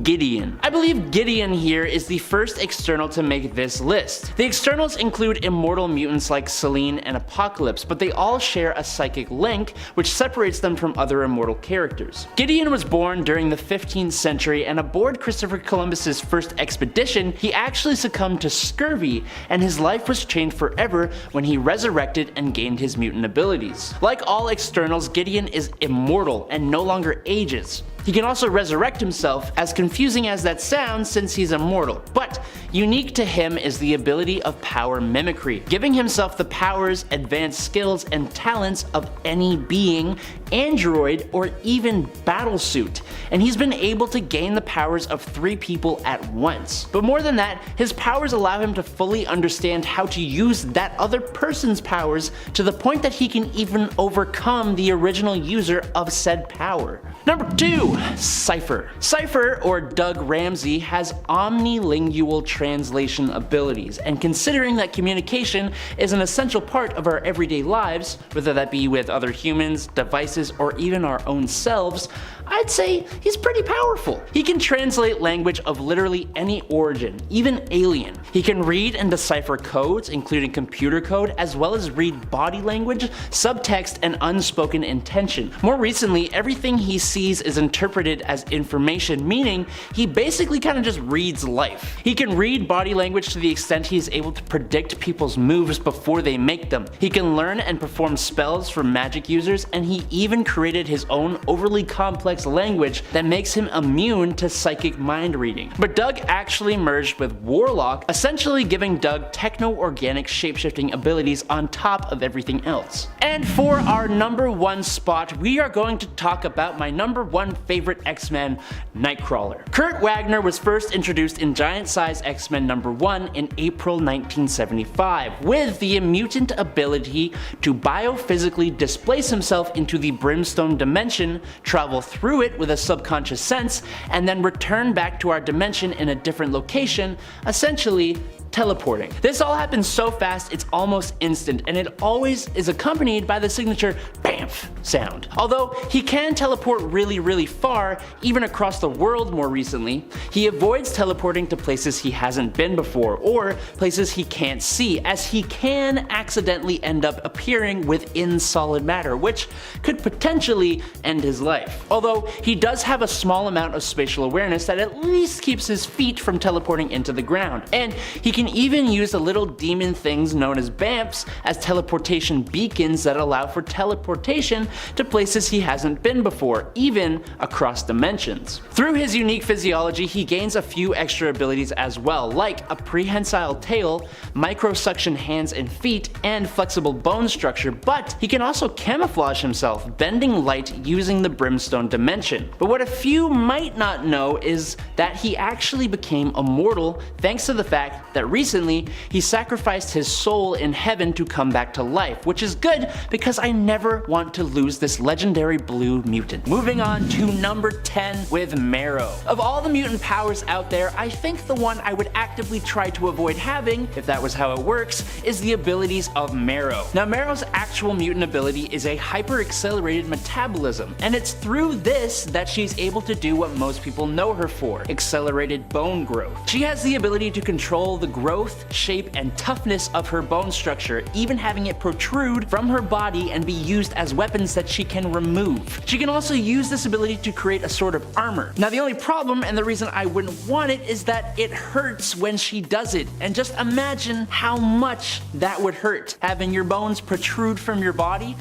Gideon. I believe Gideon here is the first external to make this list. The externals include immortal mutants like Selene and Apocalypse, but they all share a psychic link which separates them from other immortal characters. Gideon was born during the 15th century, and aboard Christopher Columbus's first expedition, he actually succumbed to scurvy, and his life was changed forever when he resurrected and gained his mutant abilities. Like all externals, Gideon is immortal and no longer ages. He can also resurrect himself, as confusing as that sounds since he's immortal, but unique to him is the ability of power mimicry, giving himself the powers, advanced skills, and talents of any being, android, or even battlesuit, and he's been able to gain the powers of 3 people at once. But more than that, his powers allow him to fully understand how to use that other person's powers to the point that he can even overcome the original user of said power. Number 2. Cypher. Cypher, or Doug Ramsey, has omnilingual translation abilities, and considering that communication is an essential part of our everyday lives, whether that be with other humans, devices, or even our own selves, I'd say he's pretty powerful. He can translate language of literally any origin, even alien. He can read and decipher codes, including computer code, as well as read body language, subtext, and unspoken intention. More recently, everything he sees is interpreted as information, meaning he basically kind of just reads life. He can read body language to the extent he is able to predict people's moves before they make them. He can learn and perform spells for magic users, and he even created his own overly complex complex language that makes him immune to psychic mind reading. But Doug actually merged with Warlock, essentially giving Doug techno-organic shapeshifting abilities on top of everything else. And for our number 1 spot, we are going to talk about my number 1 favorite X-Men, Nightcrawler. Kurt Wagner was first introduced in Giant Size X-Men number 1 in April 1975, with the mutant ability to biophysically displace himself into the Brimstone dimension, travel through it with a subconscious sense, and then return back to our dimension in a different location, essentially teleporting. This all happens so fast it's almost instant, and it always is accompanied by the signature BAMF sound. Although he can teleport really far, even across the world more recently, he avoids teleporting to places he hasn't been before, or places he can't see, as he can accidentally end up appearing within solid matter, which could potentially end his life. Although he does have a small amount of spatial awareness that at least keeps his feet from teleporting into the ground, and he can even use the little demon things known as BAMFs as teleportation beacons that allow for teleportation to places he hasn't been before, even across dimensions. Through his unique physiology, he gains a few extra abilities as well, like a prehensile tail, microsuction hands and feet, and flexible bone structure, but he can also camouflage himself, bending light using the Brimstone dimension. But what a few might not know is that he actually became immortal thanks to the fact that recently he sacrificed his soul in heaven to come back to life, which is good because I never want to lose this legendary blue mutant. Moving on to number 10 with Marrow. Of all the mutant powers out there, I think the one I would actively try to avoid having, if that was how it works, is the abilities of Marrow. Now Marrow's actual mutant ability is a hyper-accelerated metabolism, and it's through this that she's able to do what most people know her for: accelerated bone growth. She has the ability to control the growth, shape, and toughness of her bone structure, even having it protrude from her body and be used as weapons that she can remove. She can also use this ability to create a sort of armor. Now the only problem, and the reason I wouldn't want it, is that it hurts when she does it, and just imagine how much that would hurt, having your bones protrude from your body.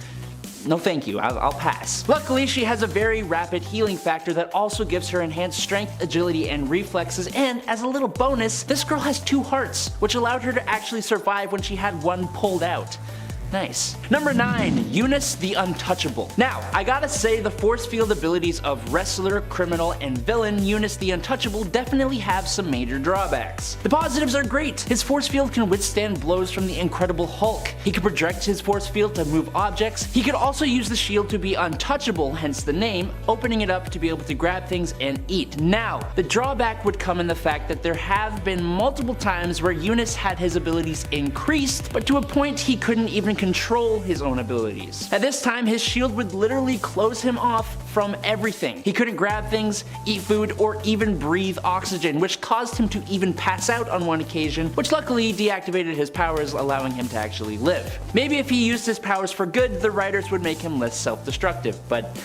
No thank you, I'll pass. Luckily, she has a very rapid healing factor that also gives her enhanced strength, agility, and reflexes, and as a little bonus, this girl has 2 hearts, which allowed her to actually survive when she had one pulled out. Nice. Number 9, Eunice the Untouchable. Now, I gotta say the force field abilities of wrestler, criminal, and villain Eunice the Untouchable definitely have some major drawbacks. The positives are great. His force field can withstand blows from the Incredible Hulk. He can project his force field to move objects. He could also use the shield to be untouchable, hence the name, opening it up to be able to grab things and eat. Now, the drawback would come in the fact that there have been multiple times where Eunice had his abilities increased, but to a point he couldn't even control his own abilities. At this time, his shield would literally close him off from everything. He couldn't grab things, eat food, or even breathe oxygen, which caused him to even pass out on one occasion, which luckily deactivated his powers, allowing him to actually live. Maybe if he used his powers for good, the writers would make him less self-destructive, but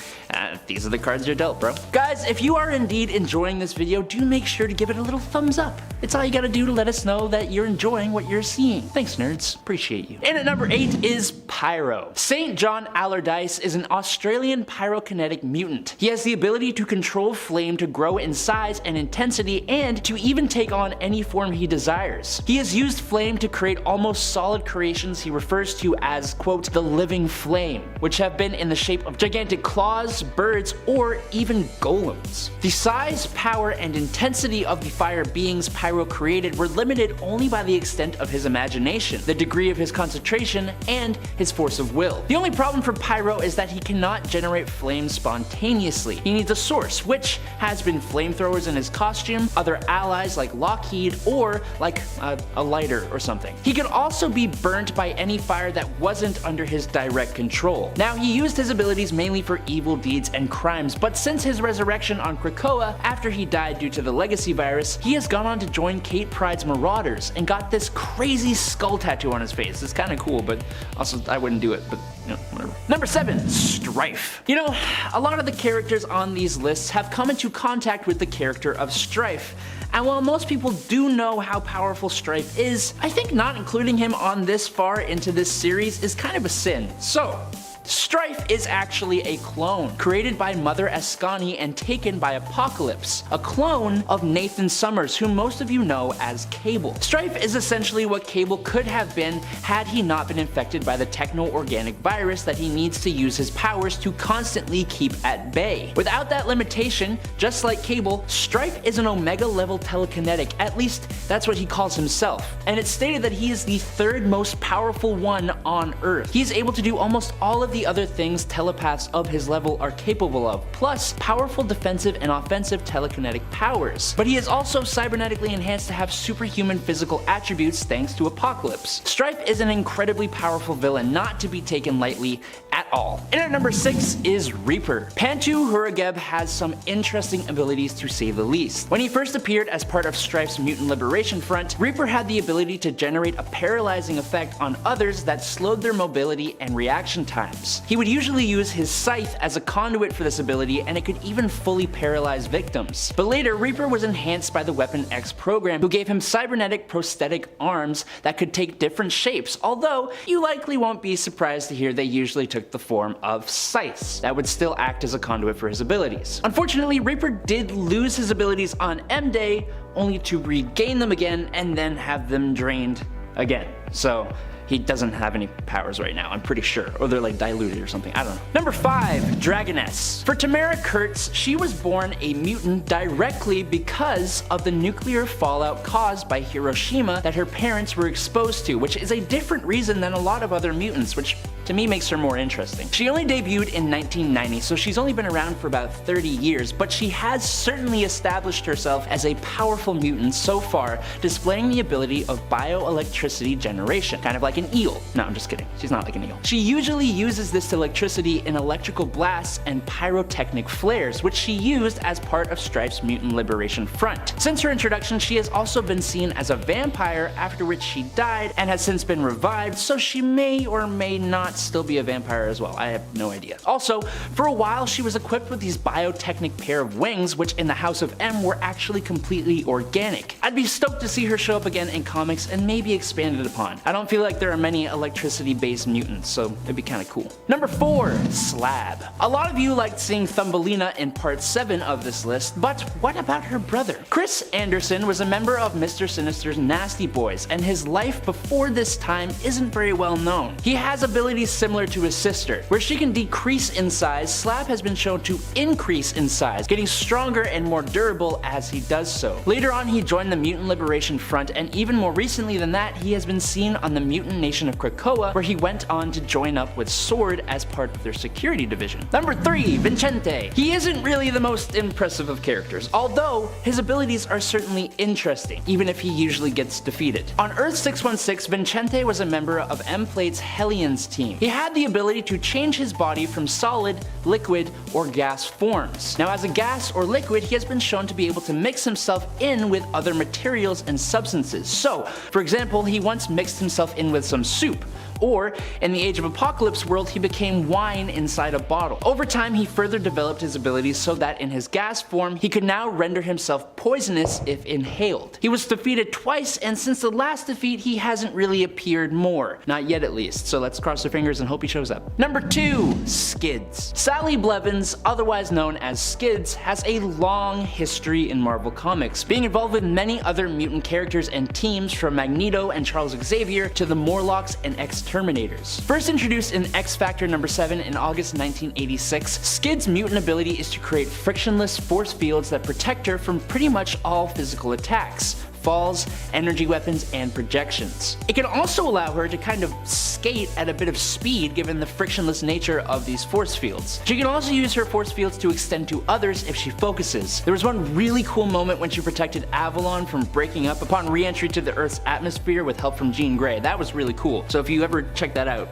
these are the cards you're dealt, bro. Guys, if you are indeed enjoying this video, do make sure to give it a little thumbs up. It's all you gotta do to let us know that you're enjoying what you're seeing. Thanks, nerds. Appreciate you. And at number 8 is Pyro. St. John Allardyce is an Australian pyrokinetic mutant. He has the ability to control flame to grow in size and intensity, and to even take on any form he desires. He has used flame to create almost solid creations he refers to as, quote, the living flame, which have been in the shape of gigantic claws, birds, or even golems. The size, power, and intensity of the fire beings Pyro created were limited only by the extent of his imagination, the degree of his concentration, and his force of will. The only problem for Pyro is that he cannot generate flames spontaneously. He needs a source, which has been flamethrowers in his costume, other allies like Lockheed, or like a lighter or something. He could also be burnt by any fire that wasn't under his direct control. Now, he used his abilities mainly for evil deeds and crimes, but since his resurrection on Krakoa after he died due to the legacy virus, he has gone on to join Kate Pryde's Marauders and got this crazy skull tattoo on his face. It's kind of cool, but also I wouldn't do it, but you know, whatever. Number 7, Strife. You know, a lot of the characters on these lists have come into contact with the character of Strife. And while most people do know how powerful Strife is, I think not including him on this far into this series is kind of a sin. So, Strife is actually a clone, created by Mother Ascani and taken by Apocalypse, a clone of Nathan Summers, whom most of you know as Cable. Strife is essentially what Cable could have been had he not been infected by the techno-organic virus that he needs to use his powers to constantly keep at bay. Without that limitation, just like Cable, Strife is an Omega level telekinetic, at least that's what he calls himself, and it's stated that he is the third most powerful one on Earth. He is able to do almost all of the other things telepaths of his level are capable of, plus powerful defensive and offensive telekinetic powers. But he is also cybernetically enhanced to have superhuman physical attributes thanks to Apocalypse. Strife is an incredibly powerful villain, not to be taken lightly at all. And at number 6 is Reaper. Pantu Hurageb has some interesting abilities to say the least. When he first appeared as part of Strife's Mutant Liberation Front, Reaper had the ability to generate a paralyzing effect on others that slowed their mobility and reaction times. He would usually use his scythe as a conduit for this ability, and it could even fully paralyze victims. But later, Reaper was enhanced by the Weapon X program, who gave him cybernetic prosthetic arms that could take different shapes, although you likely won't be surprised to hear they usually took the form of scythes that would still act as a conduit for his abilities. Unfortunately, Reaper did lose his abilities on M-Day, only to regain them again and then have them drained again. So he doesn't have any powers right now, I'm pretty sure. Or they're like diluted or something, I don't know. Number 5, Dragoness. For Tamara Kurtz, she was born a mutant directly because of the nuclear fallout caused by Hiroshima that her parents were exposed to, which is a different reason than a lot of other mutants, which to me makes her more interesting. She only debuted in 1990, so she's only been around for about 30 years, but she has certainly established herself as a powerful mutant so far, displaying the ability of bioelectricity generation, kind of like an eel. No, I'm just kidding. She's not like an eel. She usually uses this electricity in electrical blasts and pyrotechnic flares, which she used as part of Strife's Mutant Liberation Front. Since her introduction, she has also been seen as a vampire, after which she died and has since been revived, so she may or may not still be a vampire as well. I have no idea. Also, for a while she was equipped with these biotechnic pair of wings, which in the House of M were actually completely organic. I'd be stoked to see her show up again in comics and maybe expanded upon. I don't feel like there are many electricity-based mutants, so it'd be kinda cool. Number 4, Slab. A lot of you liked seeing Thumbelina in part 7 of this list, but what about her brother? Chris Anderson was a member of Mr. Sinister's Nasty Boys, and his life before this time isn't very well known. He has abilities similar to his sister. Where she can decrease in size, Slab has been shown to increase in size, getting stronger and more durable as he does so. Later on, he joined the Mutant Liberation Front, and even more recently than that, he has been seen on the Mutant Nation of Krakoa, where he went on to join up with Sword as part of their security division. Number 3, Vincente. He isn't really the most impressive of characters, although his abilities are certainly interesting, even if he usually gets defeated. On Earth 616, Vincente was a member of M-Plate's Hellions team. He had the ability to change his body from solid, liquid, or gas forms. Now, as a gas or liquid, he has been shown to be able to mix himself in with other materials and substances. So, for example, he once mixed himself in with some soup. Or, in the Age of Apocalypse world, he became wine inside a bottle. Over time, he further developed his abilities so that in his gas form, he could now render himself poisonous if inhaled. He was defeated twice, and since the last defeat, he hasn't really appeared more. Not yet at least, so let's cross our fingers and hope he shows up. Number 2, Skids. Sally Blevins, otherwise known as Skids, has a long history in Marvel Comics, being involved with many other mutant characters and teams from Magneto and Charles Xavier to the Morlocks and Terminators. First introduced in X-Factor number 7 in August 1986, Skid's mutant ability is to create frictionless force fields that protect her from pretty much all physical attacks, falls, energy weapons, and projections. It can also allow her to kind of skate at a bit of speed given the frictionless nature of these force fields. She can also use her force fields to extend to others if she focuses. There was one really cool moment when she protected Avalon from breaking up upon re-entry to the Earth's atmosphere with help from Jean Grey. That was really cool. So if you ever check that out,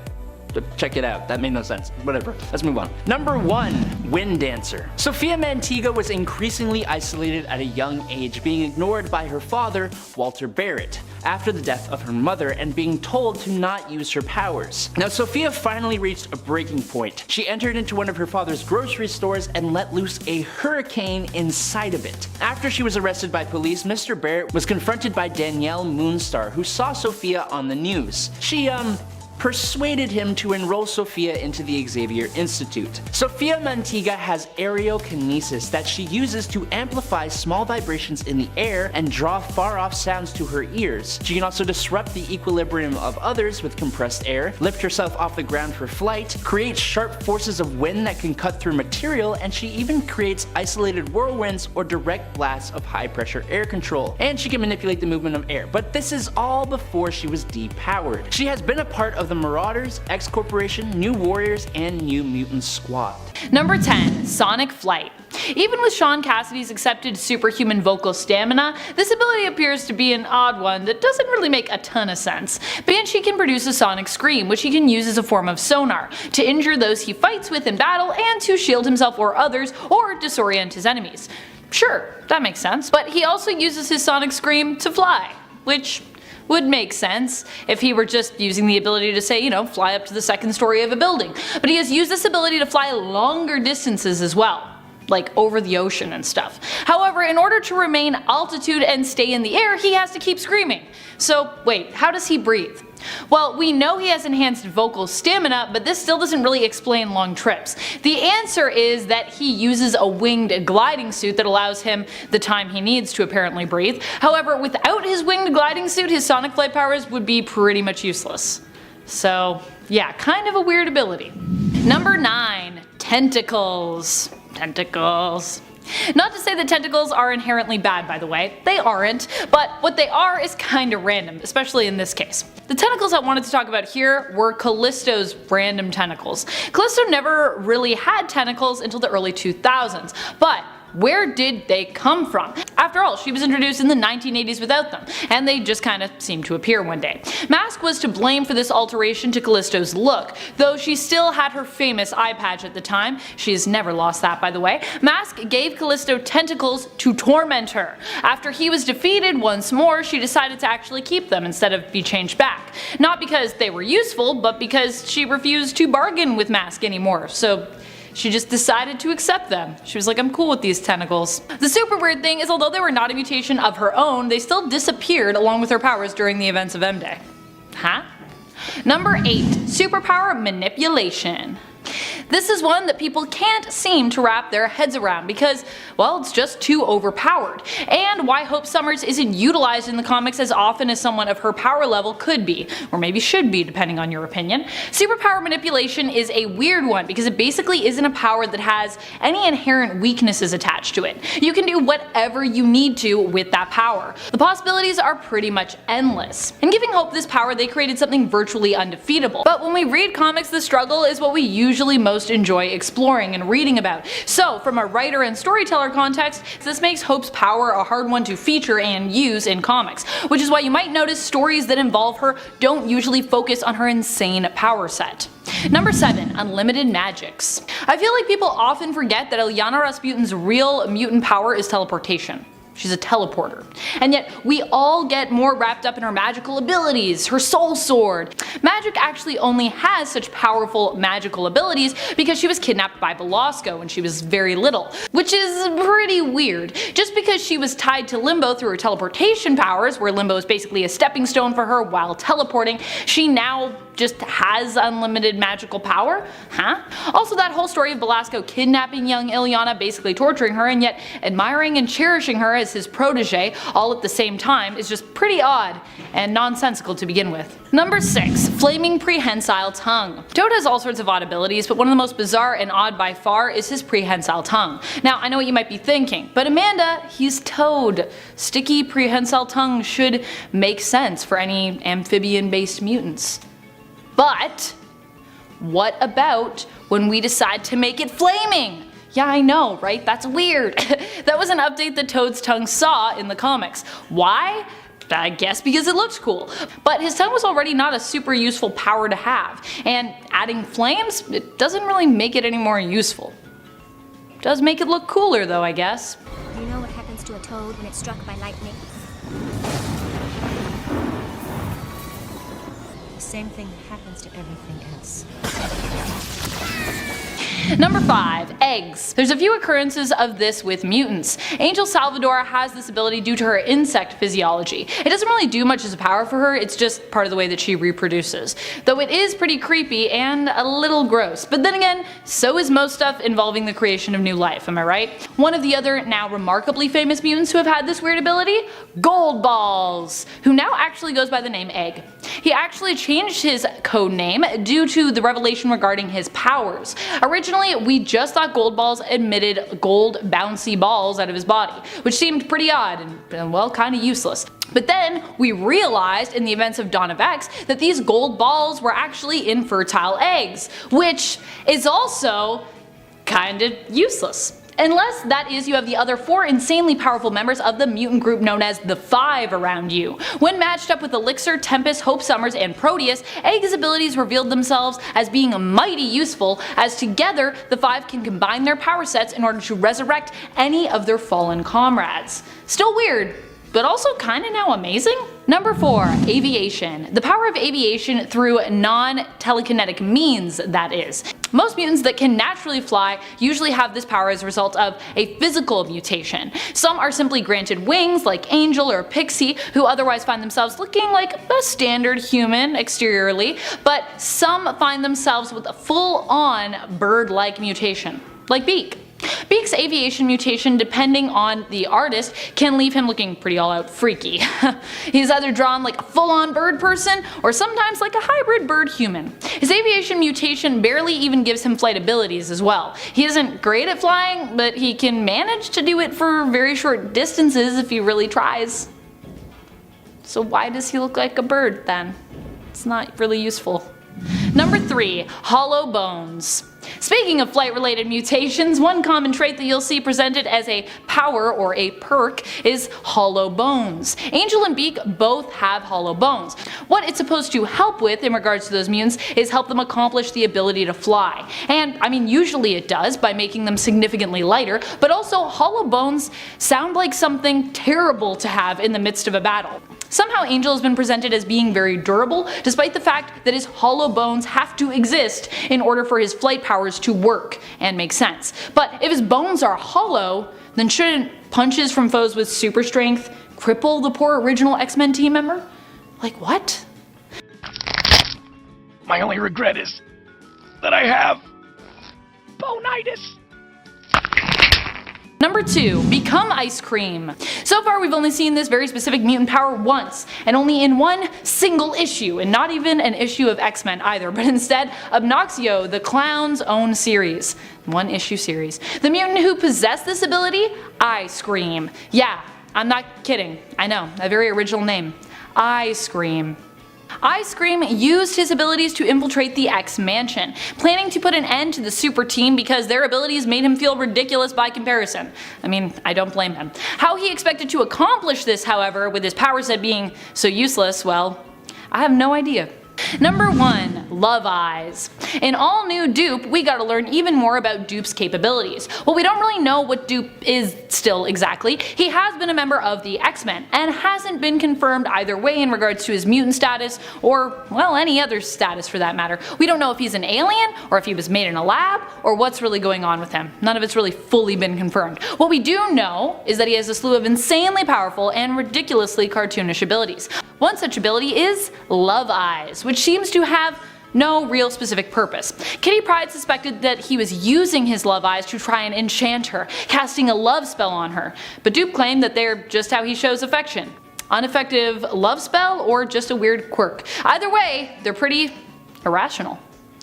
check it out. That made no sense. Whatever. Let's move on. Number 1, Wind Dancer. Sophia Mantiga was increasingly isolated at a young age, being ignored by her father, Walter Barrett, after the death of her mother, and being told to not use her powers. Now, Sophia finally reached a breaking point. She entered into one of her father's grocery stores and let loose a hurricane inside of it. After she was arrested by police, Mr. Barrett was confronted by Danielle Moonstar, who saw Sophia on the news. She, persuaded him to enroll Sophia into the Xavier Institute. Sophia Mantiga has aerokinesis that she uses to amplify small vibrations in the air and draw far-off sounds to her ears. She can also disrupt the equilibrium of others with compressed air, lift herself off the ground for flight, create sharp forces of wind that can cut through material, and she even creates isolated whirlwinds or direct blasts of high-pressure air control. And she can manipulate the movement of air, but this is all before she was depowered. She has been a part of the Marauders, X Corporation, New Warriors, and New Mutants squad. Number 10. Sonic Flight. Even with Sean Cassidy's accepted superhuman vocal stamina, this ability appears to be an odd one that doesn't really make a ton of sense. Banshee can produce a sonic scream, which he can use as a form of sonar, to injure those he fights with in battle and to shield himself or others, or disorient his enemies. Sure, that makes sense, but he also uses his sonic scream to fly, which would make sense if he were just using the ability to say, fly up to the second story of a building. But he has used this ability to fly longer distances as well, like over the ocean and stuff. However, in order to remain altitude and stay in the air, he has to keep screaming. So wait, how does he breathe? Well, we know he has enhanced vocal stamina, but this still doesn't really explain long trips. The answer is that he uses a winged gliding suit that allows him the time he needs to apparently breathe. However, without his winged gliding suit, his sonic flight powers would be pretty much useless. So yeah, kind of a weird ability. Number 9. Tentacles. Tentacles. Not to say that tentacles are inherently bad, by the way, they aren't, but what they are is kinda random, especially in this case. The tentacles I wanted to talk about here were Callisto's random tentacles. Callisto never really had tentacles until the early 2000s, but where did they come from? After all, she was introduced in the 1980s without them, and they just kinda seemed to appear one day. Mask was to blame for this alteration to Callisto's look, though she still had her famous eye patch at the time. She has never lost that, by the way. Mask gave Callisto tentacles to torment her. After he was defeated once more, she decided to actually keep them instead of be changed back. Not because they were useful, but because she refused to bargain with Mask anymore, so she just decided to accept them. She was like, I'm cool with these tentacles. The super weird thing is, although they were not a mutation of her own, they still disappeared along with her powers during the events of M-Day. Huh? Number 8. Superpower Manipulation. This is one that people can't seem to wrap their heads around because, well, it's just too overpowered, and why Hope Summers isn't utilized in the comics as often as someone of her power level could be, or maybe should be depending on your opinion. Superpower Manipulation is a weird one because it basically isn't a power that has any inherent weaknesses attached to it. You can do whatever you need to with that power. The possibilities are pretty much endless. In giving Hope this power, they created something virtually undefeatable, but when we read comics, the struggle is what we usually most enjoy exploring and reading about. So from a writer and storyteller context, this makes Hope's power a hard one to feature and use in comics, which is why you might notice stories that involve her don't usually focus on her insane power set. Number 7. Unlimited Magics. I feel like people often forget that Illyana Rasputin's real mutant power is teleportation. She's a teleporter. And yet we all get more wrapped up in her magical abilities, her soul sword. Magic actually only has such powerful magical abilities because she was kidnapped by Belasco when she was very little, which is pretty weird. Just because she was tied to Limbo through her teleportation powers, where Limbo is basically a stepping stone for her while teleporting, she now just has unlimited magical power? Huh? Also, that whole story of Belasco kidnapping young Illyana, basically torturing her, and yet admiring and cherishing her as his protege all at the same time is just pretty odd and nonsensical to begin with. Number 6. Flaming Prehensile Tongue. Toad has all sorts of odd abilities, but one of the most bizarre and odd by far is his prehensile tongue. Now, I know what you might be thinking, but Amanda, he's Toad. Sticky prehensile tongue should make sense for any amphibian-based mutants. But what about when we decide to make it flaming? Yeah, I know, right? That's weird. That was an update that Toad's tongue saw in the comics. Why? I guess because it looks cool. But his tongue was already not a super useful power to have, and adding flames, it doesn't really make it any more useful. Does make it look cooler though, I guess. Do you know what happens to a toad when it's struck by lightning? The same thing happens to everything else. Number 5. Eggs. There's a few occurrences of this with mutants. Angel Salvador has this ability due to her insect physiology. It doesn't really do much as a power for her, it's just part of the way that she reproduces. Though it is pretty creepy and a little gross. But then again, so is most stuff involving the creation of new life, am I right? One of the other now remarkably famous mutants who have had this weird ability? Gold Balls, who now actually goes by the name Egg. He actually changed his code name due to the revelation regarding his powers. Originally, we just thought Gold Balls emitted gold bouncy balls out of his body, which seemed pretty odd and well, kinda useless. But then we realized in the events of Dawn of X that these gold balls were actually infertile eggs, which is also kinda useless. Unless, that is, you have the other 4 insanely powerful members of the mutant group known as the Five around you. When matched up with Elixir, Tempest, Hope Summers, and Proteus, Egg's abilities revealed themselves as being mighty useful, as together the 5 can combine their power sets in order to resurrect any of their fallen comrades. Still weird, but also kinda now amazing? Number 4. Aviation. The power of aviation through non-telekinetic means, that is. Most mutants that can naturally fly usually have this power as a result of a physical mutation. Some are simply granted wings, like Angel or Pixie, who otherwise find themselves looking like a standard human exteriorly, but some find themselves with a full-on bird-like mutation, like Beak. Beak's aviation mutation, depending on the artist, can leave him looking pretty all-out freaky. He's either drawn like a full-on bird person, or sometimes like a hybrid bird-human. His aviation mutation barely even gives him flight abilities as well. He isn't great at flying, but he can manage to do it for very short distances if he really tries. So why does he look like a bird then? It's not really useful. Number 3. Hollow bones. Speaking of flight-related mutations, one common trait that you'll see presented as a power or a perk is hollow bones. Angel and Beak both have hollow bones. What it's supposed to help with in regards to those mutants is help them accomplish the ability to fly. And I mean, usually it does by making them significantly lighter, but also hollow bones sound like something terrible to have in the midst of a battle. Somehow Angel has been presented as being very durable, despite the fact that his hollow bones have to exist in order for his flight powers to work and make sense. But if his bones are hollow, then shouldn't punches from foes with super strength cripple the poor original X-Men team member? Like what? My only regret is that I have bonitis. Number 2. Become ice cream. So far we've only seen this very specific mutant power once, and only in one single issue, and not even an issue of X-Men either, but instead Obnoxio, the clown's own series. One issue series. The mutant who possessed this ability? Ice Cream. Yeah, I'm not kidding. I know, a very original name. Ice Cream. Ice Cream used his abilities to infiltrate the X-Mansion, planning to put an end to the super team because their abilities made him feel ridiculous by comparison. I mean, I don't blame him. How he expected to accomplish this, however, with his power set being so useless, well, I have no idea. Number 1. Love Eyes. In all new Dupe, we gotta learn even more about Dupe's capabilities. Well, we don't really know what Dupe is still exactly. He has been a member of the X-Men, and hasn't been confirmed either way in regards to his mutant status, or, well, any other status for that matter. We don't know if he's an alien, or if he was made in a lab, or what's really going on with him. None of it's really fully been confirmed. What we do know is that he has a slew of insanely powerful and ridiculously cartoonish abilities. One such ability is Love Eyes, which seems to have no real specific purpose. Kitty Pryde suspected that he was using his love eyes to try and enchant her, casting a love spell on her, but Dupe claimed that they're just how he shows affection. Ineffective love spell or just a weird quirk. Either way, they're pretty irrational.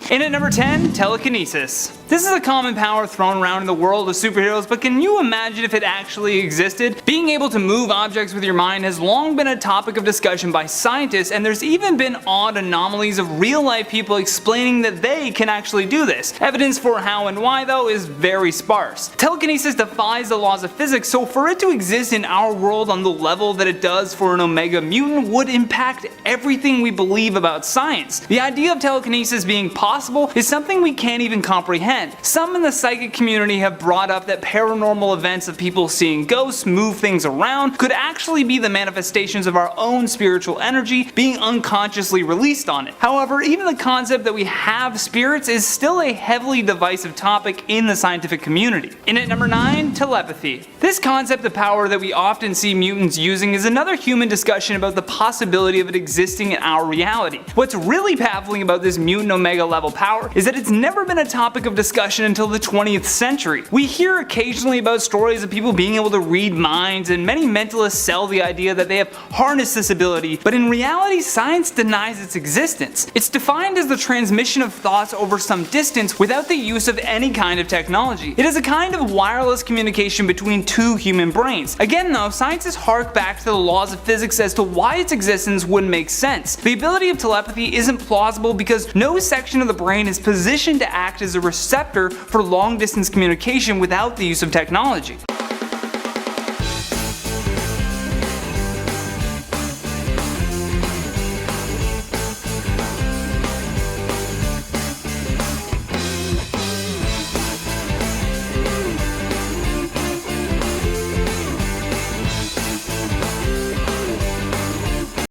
In at number 10, telekinesis. This is a common power thrown around in the world of superheroes, but can you imagine if it actually existed? Being able to move objects with your mind has long been a topic of discussion by scientists, and there's even been odd anomalies of real life people explaining that they can actually do this. Evidence for how and why though is very sparse. Telekinesis defies the laws of physics, so for it to exist in our world on the level that it does for an Omega mutant would impact everything we believe about science. The idea of telekinesis being possible is something we can't even comprehend. end. Some in the psychic community have brought up that paranormal events of people seeing ghosts, move things around, could actually be the manifestations of our own spiritual energy being unconsciously released on it. However, even the concept that we have spirits is still a heavily divisive topic in the scientific community. In at number 9, telepathy. This concept of power that we often see mutants using is another human discussion about the possibility of it existing in our reality. What's really baffling about this mutant omega level power is that it's never been a topic of discussion until the 20th century. We hear occasionally about stories of people being able to read minds, and many mentalists sell the idea that they have harnessed this ability, but in reality science denies its existence. It's defined as the transmission of thoughts over some distance without the use of any kind of technology. It is a kind of wireless communication between two human brains. Again though, scientists hark back to the laws of physics as to why its existence wouldn't make sense. The ability of telepathy isn't plausible because no section of the brain is positioned to act as a receptor for long distance communication without the use of technology.